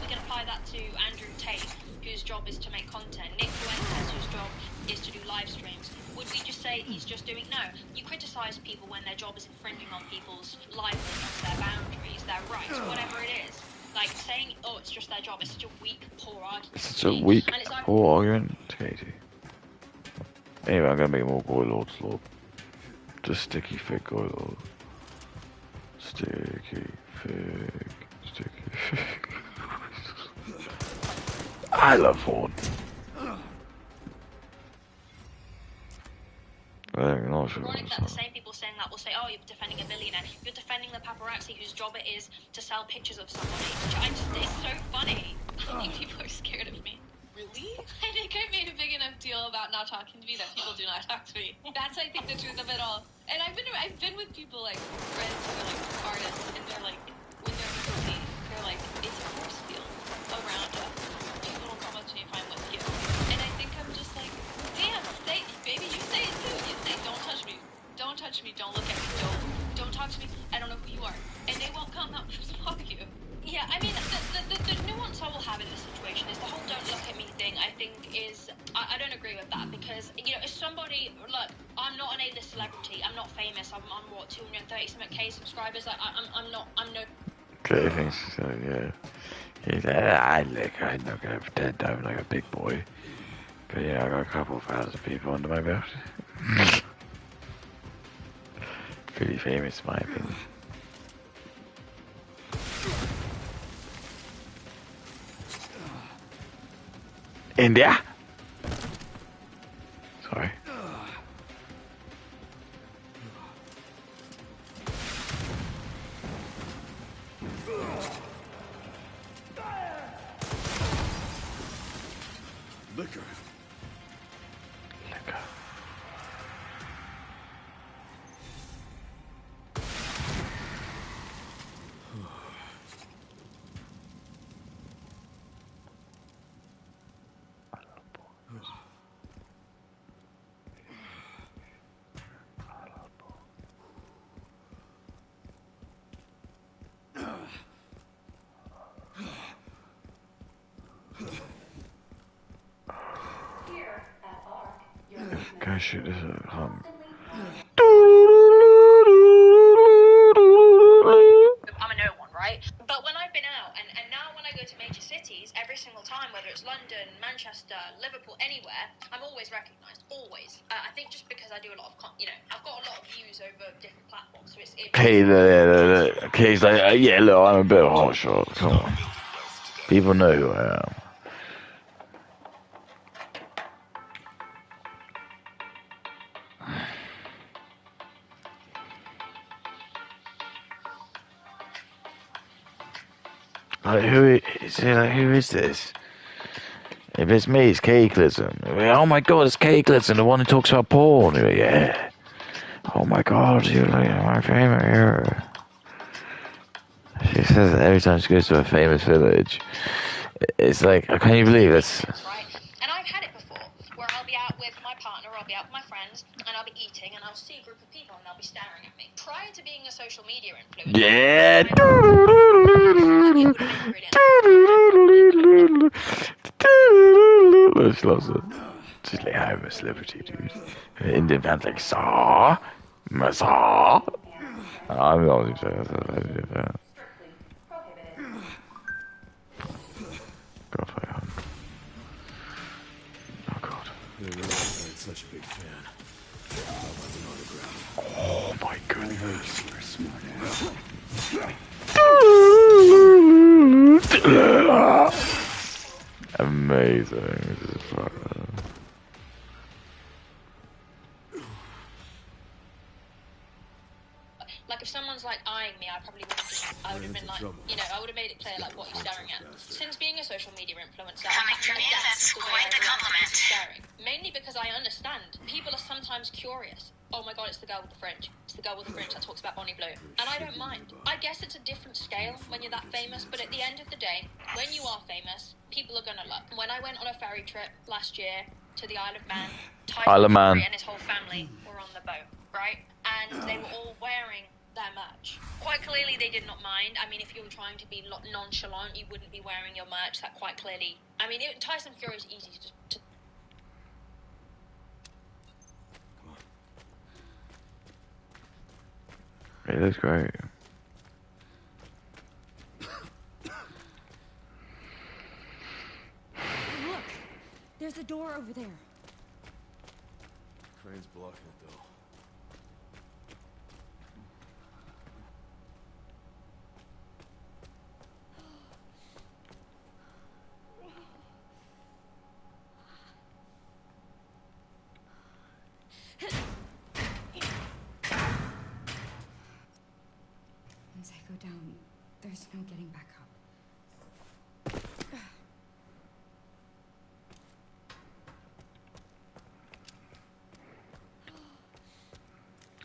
we can apply that to Andrew Tate, whose job is to make content. Nick Fuentes, whose job is to do live streams. Would we just say he's just doing no? You criticize people when their job is infringing on people's livelihoods, their boundaries, their rights, whatever it is. Like saying, oh, it's just their job is such a weak, poor argument. Such a weak, poor argument, Katie. Anyway, I'm gonna make more Goy Lords, Lord. Just sticky fig Goy Lord. Sticky fig. Sticky fig. I love porn. I'm not sure. Ironic that the same people saying that will say, oh, you're defending a billionaire. You're defending the paparazzi whose job it is to sell pictures of somebody, which it's so funny. I think people are scared of me. Really? I think I made a big enough deal about not talking to me that people do not talk to me. That's, I think, the truth of it all. And I've been with people, like, friends who are, like, artists, and they're, like, when they're with me, they're, like, it's a force field around us. People don't come up to me if I'm with you. And I think I'm just like, damn, baby, you say it too. You say, don't touch me. Don't touch me. Don't look at me. Don't talk to me. I don't know who you are. And they won't come up to talk to you. Yeah, I mean, the nuance I will have in this situation is the whole don't look at me thing, I think is, I don't agree with that because, if somebody, look, I'm not an A-list celebrity, I'm not famous, I'm on, 230-something subscribers, I'm no... Okay, thanks, yeah. He's I look at pretend I'm like a big boy. But yeah, I got a couple of thousand people under my belt. Pretty famous, in my opinion. India! Sorry. Go shoot this hum. I'm a no one, right? But when I've been out, and now when I go to major cities, every single time, whether it's London, Manchester, Liverpool, anywhere, I'm always recognised. Always. I think just because I do a lot of, I've got a lot of views over different platforms, so it's. Okay, okay, he's like, yeah, look, I'm a bit of a hotshot. Come on. People know who I am. Like, who is this? If it's me, it's Katyklism. Oh my god, it's Katyklism, the one who talks about porn. Yeah. Oh my god, you're like my favorite hero. She says that every time she goes to a famous village. It's like, can you believe this? Right? And I've had it before, where I'll be out with my partner, I'll be out with my friends, and I'll be eating, and I'll see a group of people, and they'll be staring at me. Prior to being a social media influencer, Yeah. She loves it. She's like, I'm a celebrity, dude. Indian fans like, saw, saw. I'm the only fan. God, I am. Oh God. I didn't realize I had such a big fan. Oh my goodness. You're a smart ass. Amazing. This is fun. Like if someone's like eyeing me, I probably would have just, I would have been like, I would have made it clear like what you're staring at. Since being a social media influencer, Coming from you, that's quite the compliment. Staring. Mainly because I understand. People are sometimes curious. Oh my god, it's the girl with the fringe. It's the girl with the fringe that talks about Bonnie Blue. And I don't mind. I guess it's a different scale when you're that famous, but at the end of the day, when you are famous, people are gonna look. When I went on a ferry trip last year to the Isle of Man, Isle of Man. Tyson and his whole family were on the boat, right? And they were all wearing their merch. Quite clearly they did not mind. I mean, if you were trying to be nonchalant, you wouldn't be wearing your merch. That quite clearly. I mean, Tyson Fury is easy to It looks great. Look, there's a door over there. Crane's blocking it though. Once I go down, there's no getting back up.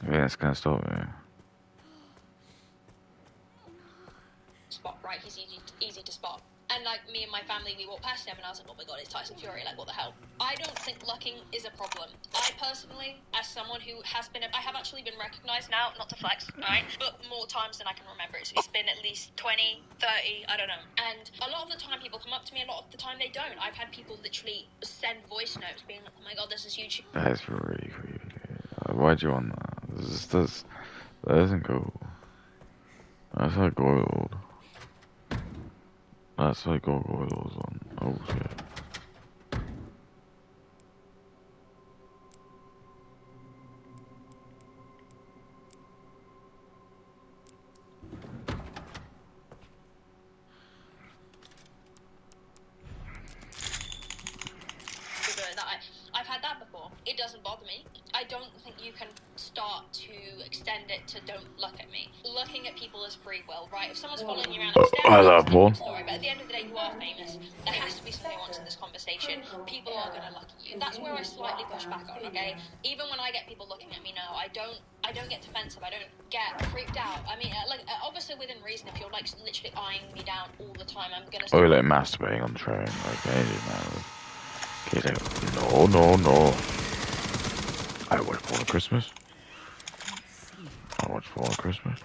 Yeah, it's gonna stop me. spot, right? He's easy to spot. And like me and my family, we walked past him and I was like, oh my god, it's Tyson Fury, like what the hell? I don't think lucking is a problem. I personally, as someone who has been, I have actually been recognised now, not to flex, alright, but more times than I can remember. It's been at least 20, 30, I don't know. And a lot of the time people come up to me, a lot of the time they don't. I've had people literally send voice notes being like, oh my god, this is huge. That's really creepy. Why'd you want that? That isn't cool. That's like gold. That's like gold on. Oh shit. I've had that before. It doesn't bother me. I don't think you can start to extend it to don't look at me. Looking at people is free will, right? If someone's following you around, I love porn. Story, but at the end of the day, you are famous. There has to be some nuance in this conversation. People are going to look at you. That's where I slightly push back on, okay? Even when I get people looking at me now, I don't get defensive. I don't get freaked out. I mean, obviously within reason, if you're like literally eyeing me down all the time, I'm going to... Or like masturbating on the train. Like, hey, man. Get out. No. I watch porn at Christmas. I watch porn at Christmas.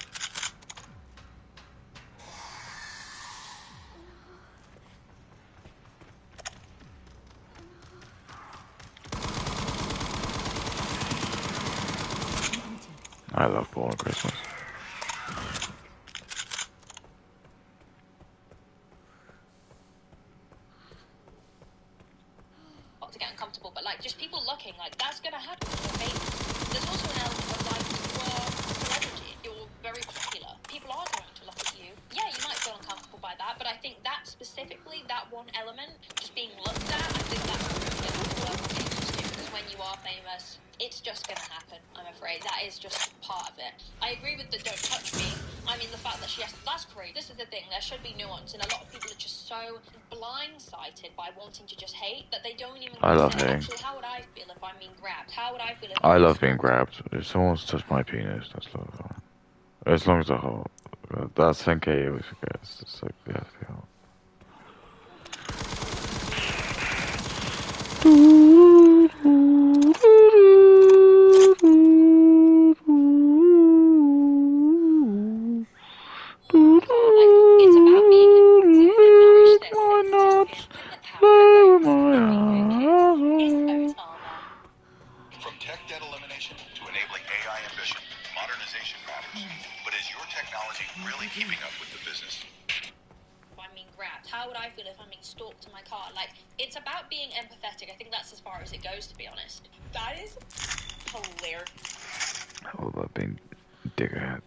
I love Born Christmas. To get uncomfortable, but like just people looking, like that's gonna happen with your baby. There's also an element of like you are a celebrity, you're very popular. People are going to look at you. Yeah, you might feel uncomfortable by that, but I think that specifically, that one element, just being looked at, I think that's what really gets people over famous too. Because when you are famous, it's just gonna happen. I'm afraid that is just part of it. I agree with the don't touch me. I mean, the fact that she has, that's great. This is the thing, there should be nuance, and a lot of people are just so blindsided by wanting to just hate that they don't even I love consider, hating. actually, how would I feel if I'm being grabbed? How would I feel if I I'm love being stalked? grabbed. If someone wants to touch my penis, that's love. As long as I hold. That's 10k, always forget. It's just like, yeah, to be held. It's about being able to nourish this sensitive power is Otama. From tech debt elimination to enabling AI ambition, modernization matters. But is your technology really keeping up with the business? If I'm being grabbed, how would I feel if I'm being stalked in my car? Like, it's about being empathetic. I think that's as far as it goes, to be honest. That is hilarious. All about being dickhead.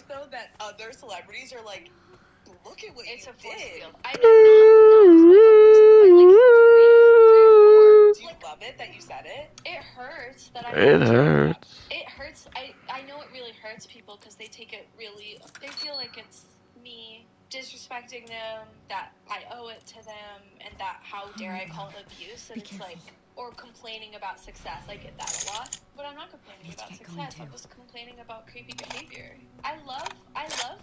Though that other celebrities are like, look at what It's you a force did. field. I know not Do you love it that you said it? It hurts that I. It hurts. It hurts. I know it really hurts people because they take it really. They feel like it's me disrespecting them, that I owe it to them, and that how dare I call it abuse? And it's like, or complaining about success. I get that a lot, but I'm not complaining about success. I'm just complaining about creepy behavior. I love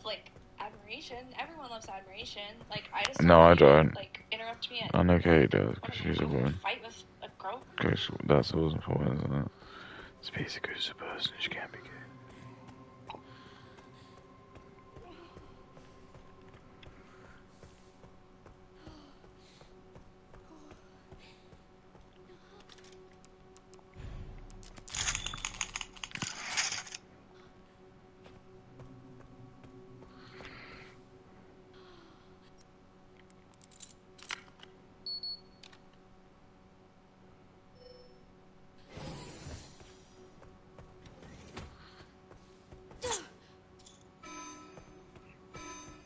like admiration. Everyone loves admiration. Like I just No, I don't. like interrupt me. I know Katie does, because she's a woman. Fight with a girl. Because that's always important, isn't it? It's basically just a person, she can't be gay.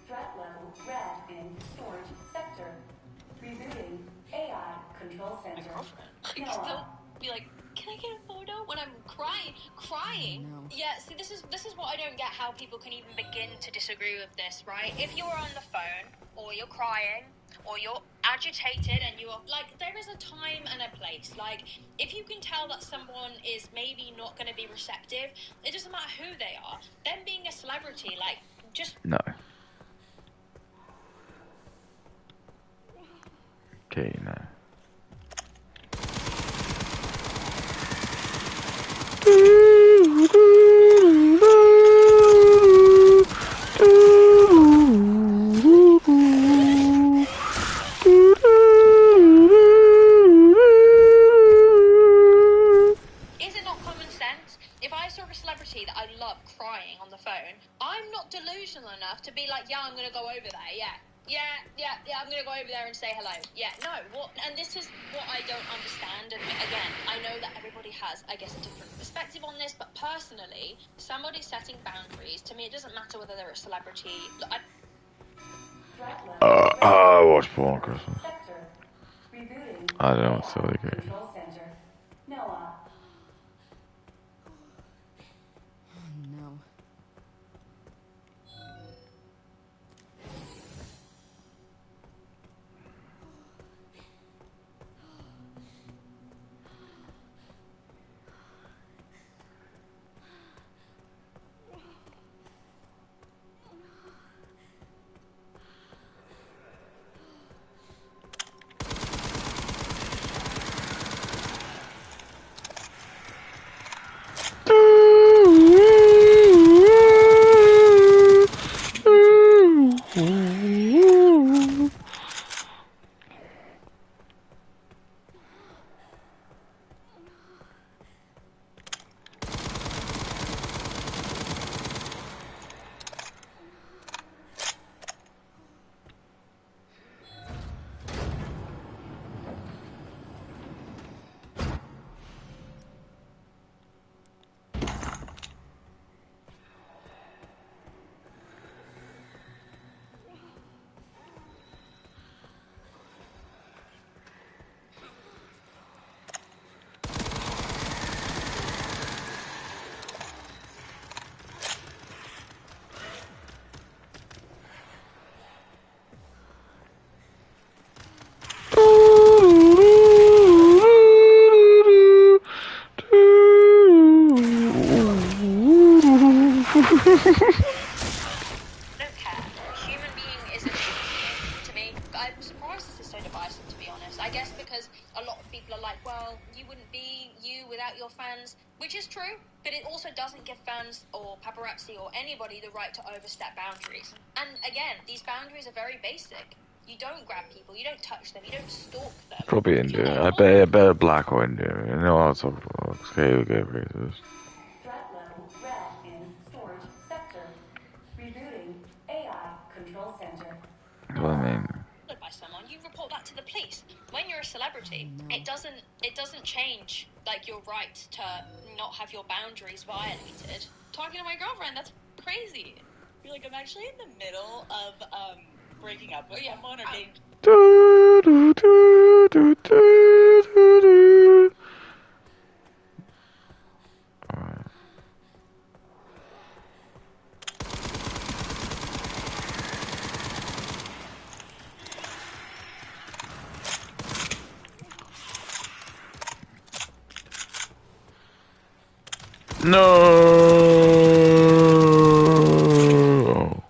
Threat level red in storage sector. Rebooting AI control center. You still be like, can I get a photo when I'm crying? No. Yeah, see, this is what I don't get, how people can even begin to disagree with this, right? If you're on the phone, or you're crying, or you're agitated, and you're like, there is a time and a place. Like, if you can tell that someone is maybe not going to be receptive, it doesn't matter who they are. Them being a celebrity, like, just No. Okay, no. Is it not common sense? If I saw a celebrity that I love crying on the phone, I'm not delusional enough to be like, yeah, I'm going to go over there, yeah, I'm going to go over there and say hello. Yeah, no, what? And this is what I don't understand. And again, I know that everybody has, I guess, a different perspective on this, but personally, somebody setting boundaries, to me, it doesn't matter whether they're a celebrity. Look, I watch porn Christmas. Rebooting I don't know AI what's so gay. control center. Noah. No. don't care. Human being isn't human to me. I'm surprised this is so divisive, to be honest. I guess because a lot of people are like, well, you wouldn't be you without your fans, which is true, but it also doesn't give fans or paparazzi or anybody the right to overstep boundaries. And again, these boundaries are very basic. You don't grab people, you don't touch them, you don't stalk them. Probably If you're India. not I bet black or India. You know what I'm talking about. Okay, places. Threat level red in storage sector. Rebooting AI control center. What I mean. by someone, you report that to the police. When you're a celebrity, it doesn't change like your right to not have your boundaries violated. Talking to my girlfriend, that's crazy. You're like, I'm actually in the middle of breaking up with someone or being. Alright. No. Oh.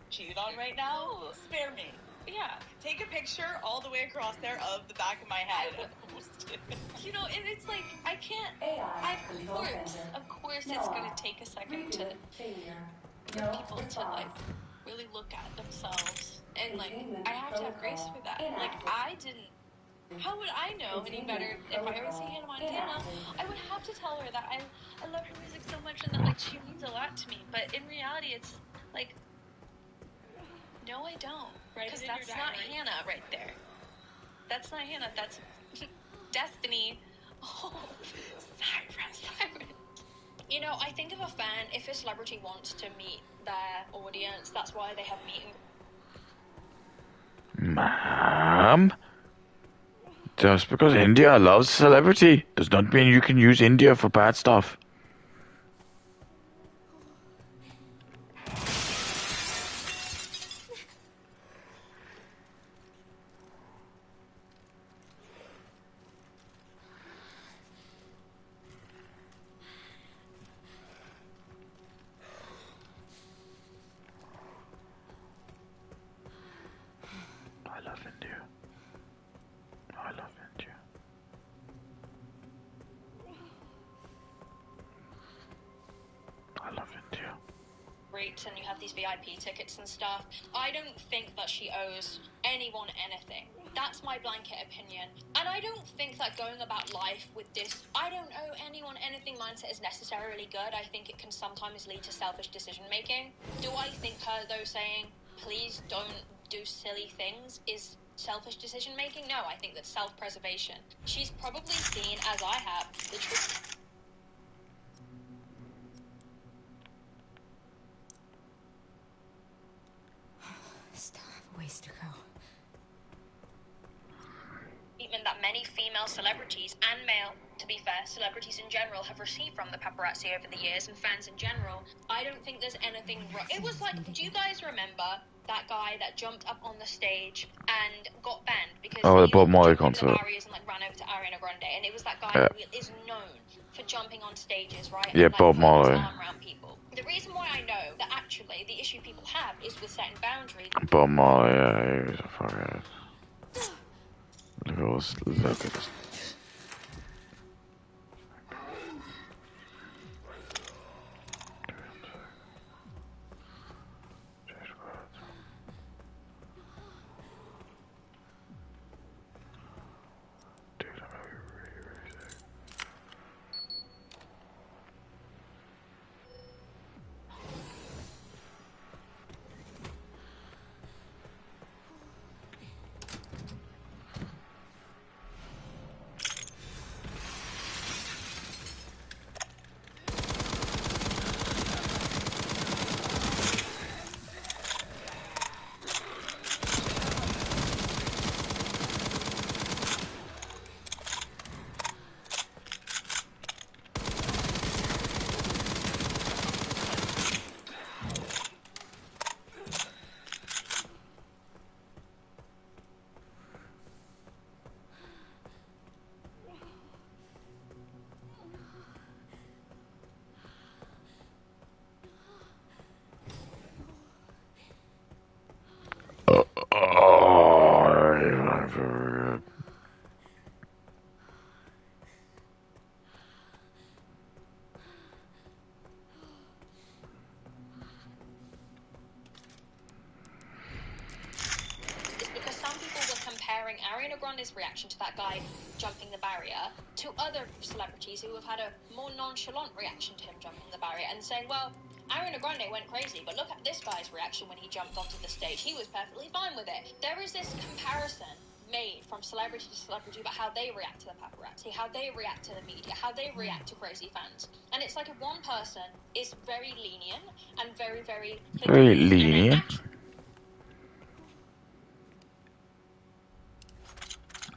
Cheated on right now? Spare me. Yeah. Take a picture all the way across there of the back of my head and post it. You know, it's like, I can't, AI control center. of course No. it's gonna take a second to, Reboot failure. for No people to, response. like, really look at themselves. And, like, Containment I have to have grace protocol for that. inactive. Like, I didn't, how would I know any better if I were to see Hannah Montana? I would have to tell her that I love her music so much and that, like, she means a lot to me. But in reality, it's, like, no, I don't. Write Because it in that's your not diary. Hannah right there. That's not Hannah. That's Destiny. Oh, Cyrus. You know, I think if a fan, if a celebrity wants to meet their audience, that's why they have meet and Ma'am? Just because India loves celebrity does not mean you can use India for bad stuff. I love India. I love India. I love India. rates and you have these VIP tickets and stuff. I don't think that she owes anyone anything. That's my blanket opinion. And I don't think that going about life with this, I don't owe anyone anything mindset is necessarily good. I think it can sometimes lead to selfish decision making. Do I think her though saying, please don't do silly things is selfish decision making. No, I think that's self-preservation. She's probably seen, as I have, the truth. Still have a ways to go. Treatment that many female celebrities and male, to be fair, celebrities in general have received from the paparazzi over the years and fans in general. I don't think there's anything wrong. It was like, do you guys remember that guy that jumped up on the stage and got banned because Oh, the he Bob Marley jumped over the concert. barriers and like ran over to Ariana Grande, and it was that guy Yeah. who is known for jumping on stages, right? Yeah, and like Bob putting his Marley. arm around people. The reason why I know that actually the issue people have is with setting boundaries. Bob Marley, yeah, he was a fucking... Look at this. Is because some people were comparing Ariana Grande's reaction to that guy jumping the barrier to other celebrities who have had a more nonchalant reaction to him jumping the barrier and saying, well, Ariana Grande went crazy, but look at this guy's reaction when he jumped onto the stage. He was perfectly fine with it. There is this comparison made from celebrity to celebrity about how they react to the paparazzi, how they react to the media, how they react to crazy fans. And it's like if one person is very lenient and very, very... Very lenient.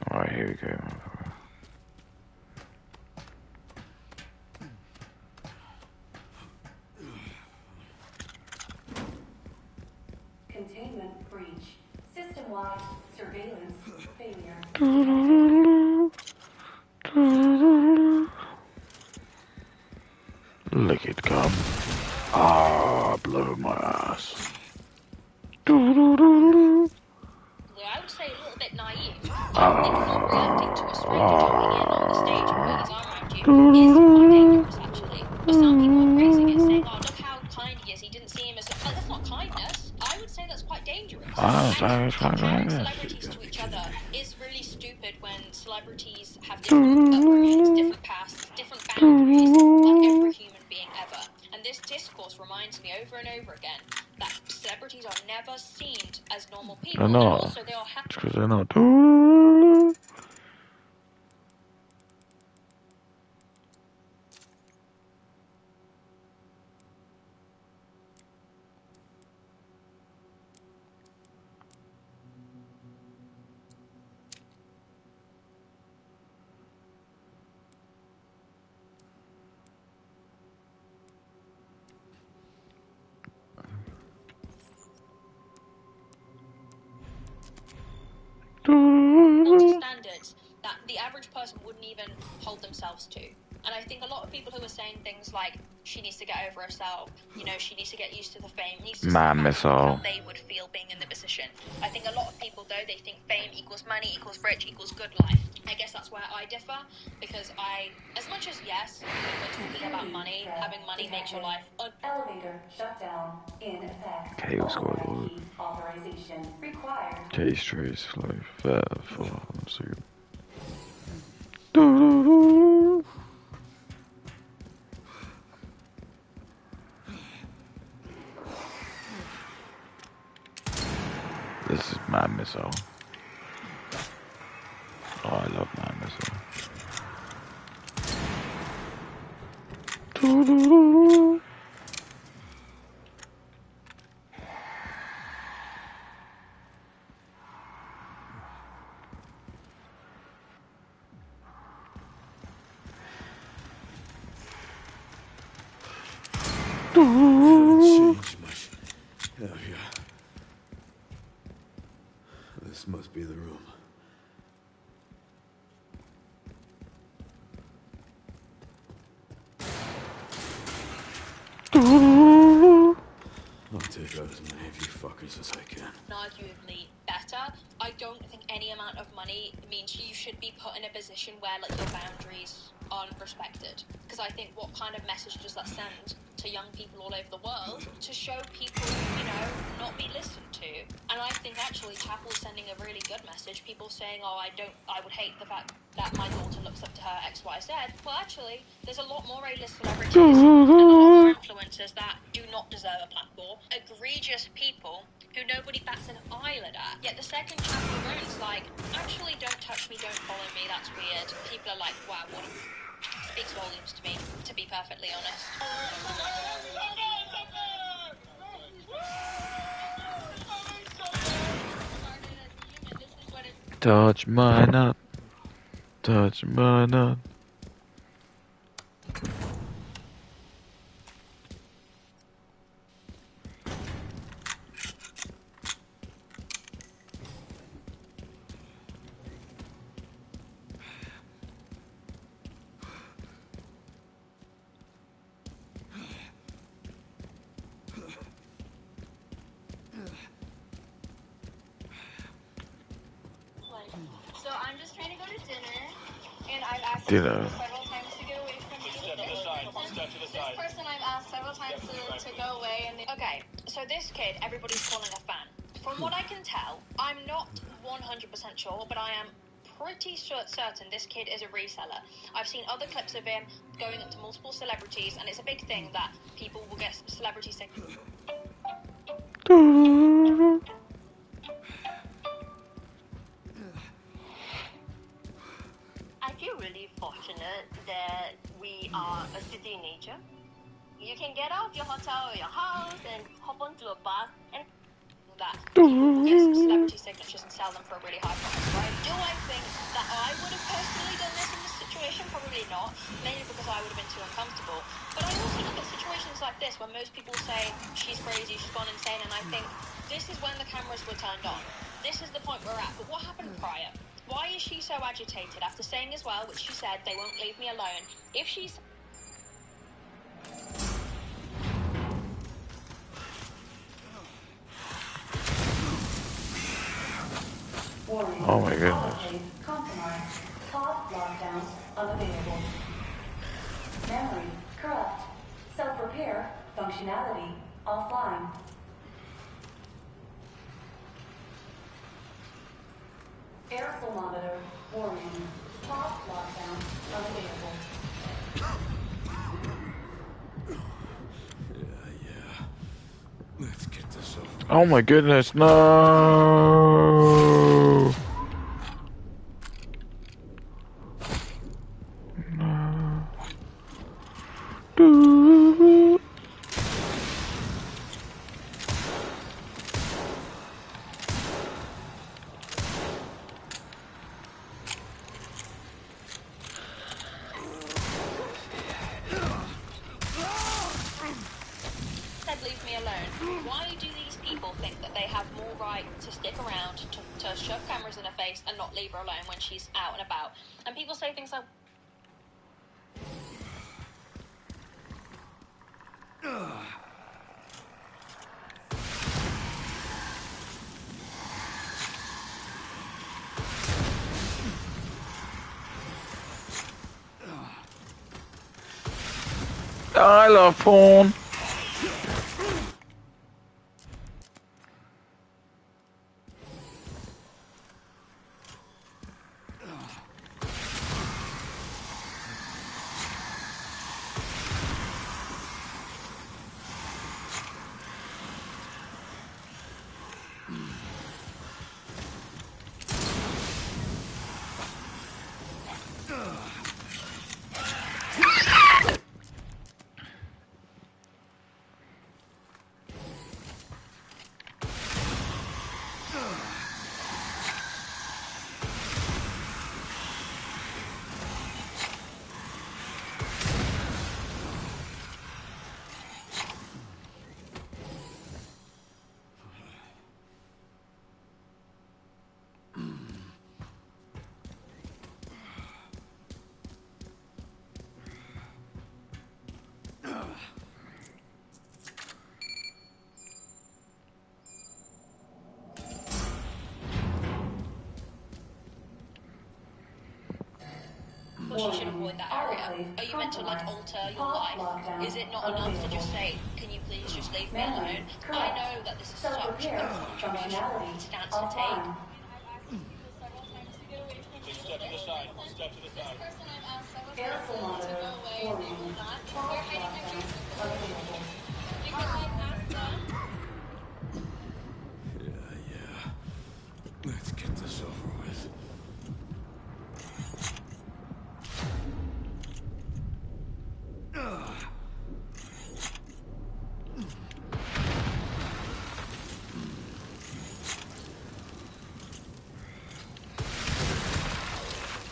Alright, here we go. Containment breach. System-wide surveillance failure. Lick it, come. Blow my ass. I would say a little bit naive. I think not reacting to a stranger jumping in on the stage and putting his arm around you is quite dangerous, actually. But some people are praising it, saying, oh, look how kind he is. He didn't see him as... Like, that's not kindness. I would say that's quite dangerous. And comparing celebrities to each other is really stupid when celebrities have different upbringings, different pasts, different boundaries, like every human being ever. And this discourse reminds me over and over again that celebrities are never seen as normal people. They're not. And also they are happy. It's because they're not. Standards that the average person wouldn't even hold themselves to. And I think a lot of people who are saying things like, she needs to get over herself, you know, she needs to get used to the fame, needs to Man see missile. how they would feel being in the position. I think a lot of people, though, they think fame equals money, equals rich, equals good life. I guess that's where I differ, because as much as yes, when we're talking about money, having money makes your life... Elevator shutdown in effect. Chaos Squad. Override key authorization required. Case trace, like, fair for suit. This love madness. Haven't changed much out here. This must be the room. I'll take out as many of you fuckers as I can. Arguably better. I don't think any amount of money means you should be put in a position where like your boundaries aren't respected. Because I think what kind of message does that send to young people all over the world to show people, you know, not be listened to? And I think actually Chapel's sending a really good message. People saying, oh, I would hate the fact that my daughter looks up to her XYZ. Well, actually, there's a lot more A-list celebrities and a lot more influencers that do not deserve a platform. Egregious people who nobody bats an eyelid at. Yet the second Chapel runs like, actually don't touch me, don't follow me, that's weird. People are like, wow, what speaks volumes to me, to be perfectly honest. Touch mine up. Touch mine up. So I'm just trying to go to dinner, and I've asked Dinner. several times to get away from me. This person I've asked several times to go away, and Okay, so this kid, everybody's calling a fan. From what I can tell, I'm not 100% sure, but I am pretty certain this kid is a reseller. I've seen other clips of him going up to multiple celebrities, and it's a big thing that people will get celebrity signatures. I feel really fortunate that we are a city in nature. You can get out of your hotel or your house and hop onto a bus and that people will get celebrity signatures and sell them for a really high price, right? Do I think that I would have personally done this in this situation? Probably not, mainly because I would have been too uncomfortable. But I also look at situations like this when most people say she's crazy, she's gone insane, and I think this is when the cameras were turned on. This is the point we're at. But what happened prior? Why is she so agitated after saying as well, which she said, they won't leave me alone? If she's... Oh my goodness. Compromised. Pod lockdown unavailable. Memory corrupt. Self-repair functionality offline. Air thermometer warning. Pod lockdown unavailable. Yeah. Let's get this over. Oh my goodness, no! No. Doo. Leave me alone. Why do these people think that they have more right to stick around, to shove cameras in her face and not leave her alone when she's out and about? And people say things like, I love porn. because you should avoid that area? Are you meant to like alter your life? Is it not enough to just say, can you please just leave me alone? I know that this is such a controversial stance to take. Step to the side. Step to the side. This person I've asked several times to go away and they will not. They're hiding their truth because I've asked them. Yeah. Let's get this over with.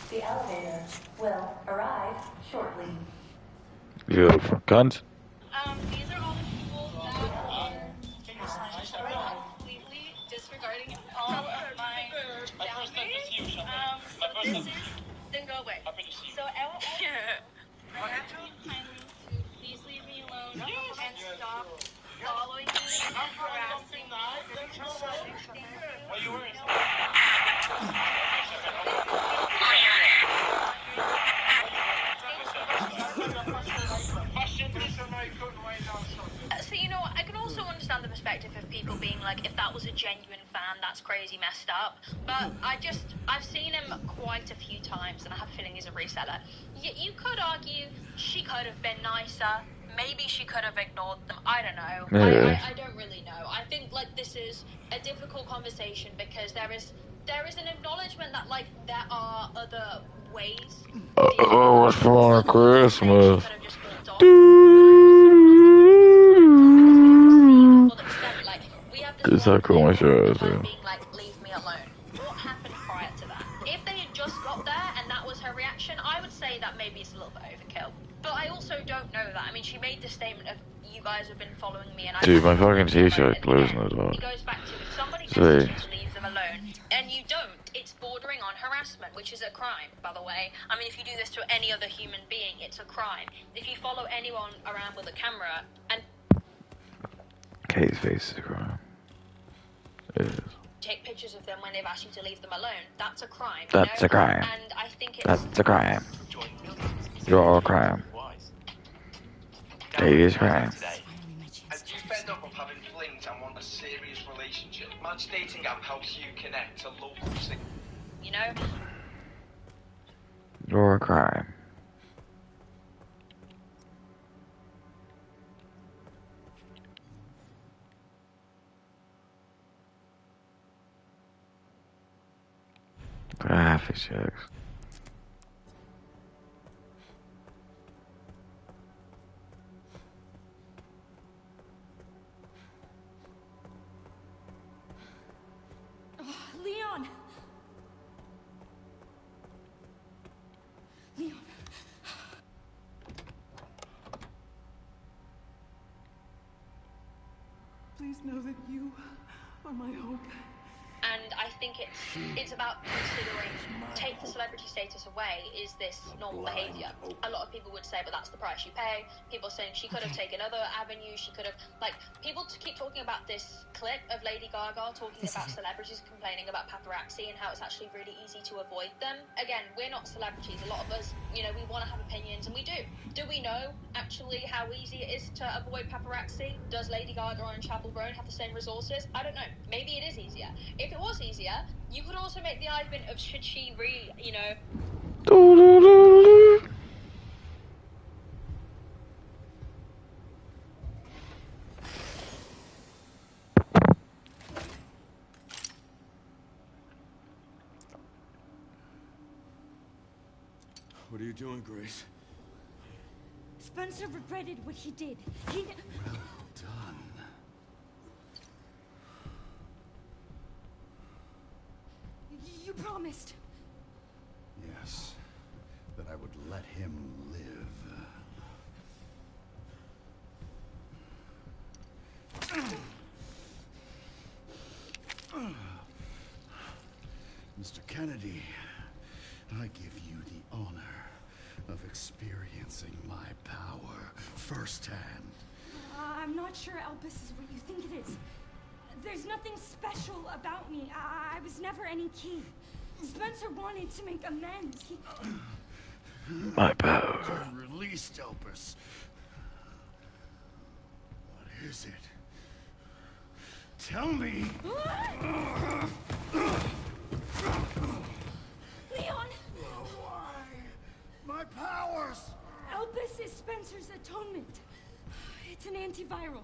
The elevator will arrive shortly. You cunt. These are all the people that are completely disregarding all of my boundaries. So this is, then go away. So I ask you kindly to please leave me alone and stop following me and harassing me. Thank you. So, you know, I can also understand the perspective of people being like, if that was a genuine fan, that's crazy messed up. But I've seen him quite a few times, and I have a feeling he's a reseller. You could argue she could have been nicer. Maybe she could have ignored them. I don't know. Yeah. I don't really know. I think, like, this is a difficult conversation because there is an acknowledgement that, like, there are other ways. Oh, what's for Christmas? Just how cool my show is, being like, leave me alone. What happened prior to that? If they had just got there and that was her reaction, I would say that maybe it's a little bit overkill. But I also don't know that. I mean, she made the statement of, you guys have been following me and I... Dude, my fucking t-shirt losing as well. It goes back to, if somebody asks you to leave them alone and you don't, it's bordering on harassment, which is a crime, by the way. I mean, if you do this to any other human being, it's a crime. If you follow anyone around with a camera and... Kate's face is a crime. It is. Take pictures of them when they've asked you to leave them alone. That's a crime. That's a crime. And I think That's a crime. You're a crime. Kate is a crime. And you fed up of having flings and want a serious relationship? Match dating app helps you connect to local... You know? You're a crime. Half his jokes. Leon! Leon. Please know that you are my hope. And I think it's about considering, take the celebrity status away, is this normal behaviour? A lot of people would say, but that's the price you pay. People are saying she could have taken other avenues, she could have, like, people keep talking about this clip of Lady Gaga talking about celebrities complaining about paparazzi and how it's actually really easy to avoid them. Again, we're not celebrities. A lot of us, you know, we want to have opinions, and we do. Do we know, actually, how easy it is to avoid paparazzi? Does Lady Gaga and Chapel Roan have the same resources? I don't know. Maybe it is easier. If it was easier, you could also make the argument of, should she you know... What are you doing, Grace? Spencer regretted what he did. He... Well done. You promised. Yes, that I would let him live. Mr. Kennedy, I give you the honor of experiencing my power firsthand. I'm not sure Elpis is what you think it is. There's nothing special about me. I was never any key. Spencer wanted to make amends. My power. You released Elpis. What is it? Tell me! Leon! Why? My powers! Elpis is Spencer's atonement. It's an antiviral.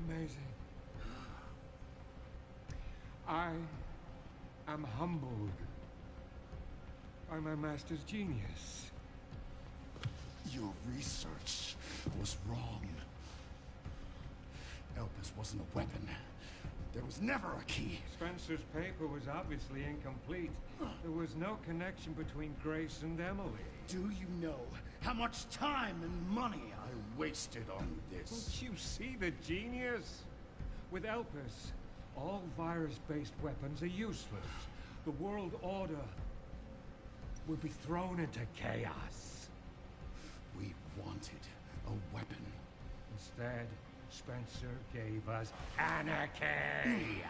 Amazing. I am humbled by my master's genius. Your research was wrong. Elpis wasn't a weapon. There was never a key. Spencer's paper was obviously incomplete. There was no connection between Grace and Emily. Do you know how much time and money I wasted on this? Don't you see the genius? With Elpis, all virus-based weapons are useless. The world order will be thrown into chaos. We wanted a weapon. Instead, Spencer gave us anarchy.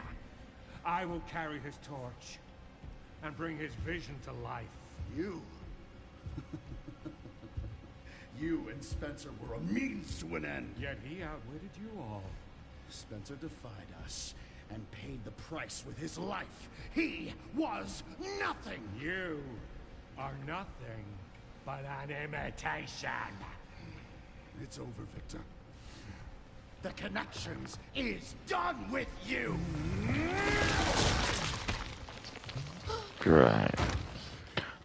I will carry his torch and bring his vision to life. You? You and Spencer were a means to an end. Yet he outwitted you all. Spencer defied us and paid the price with his life. He was nothing. You are nothing but an imitation. It's over, Victor. The Connections is done with you. Right.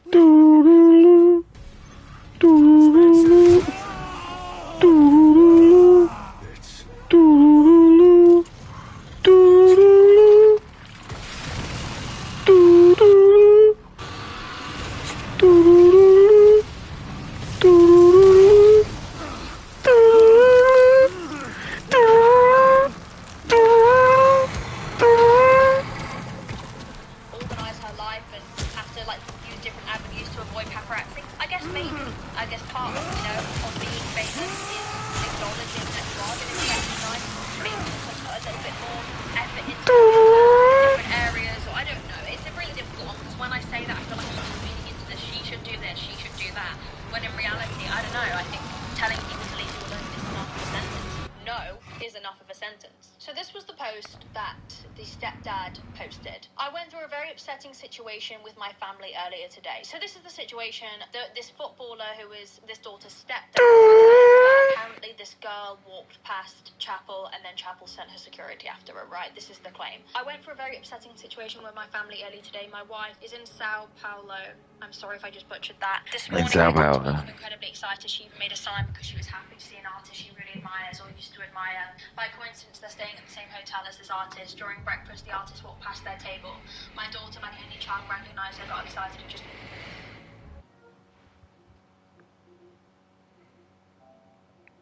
Doo-doo-doo. Doo-doo-doo. Doo-doo-doo. Doo-doo-doo. Doo-doo-doo. Doo-doo-doo. Doo-doo-doo. Doo-doo-doo. Organise her life and have to like use different avenues to avoid paparazzi. I guess part of of being famous is acknowledging that you are going to be recognized. Maybe put a little bit more effort into different areas, or I don't know. It's a really difficult one because when I say that, I feel like I'm reading into this. She should do this. She should do that. When in reality, I don't know. I think telling people to leave you alone is enough of a sentence. No is enough of a sentence. So this was the post that the stepdad posted. I went through a very upsetting situation with my family earlier today. So this is the situation. This footballer who is this daughter's stepdad. Apparently this girl walked past Chapel and then Chapel sent her security after her, right? This is the claim. I went through a very upsetting situation with my family earlier today. My wife is in Sao Paulo. I'm sorry if I just butchered that. This morning, Sao Paulo. I'm incredibly excited. She made a sign because she was happy to see an artist she really admires or used to admire. By coincidence, they're staying at the same hotel as this artist. During breakfast, the artist walked past their table. My daughter, my only child, recognized her, got excited and just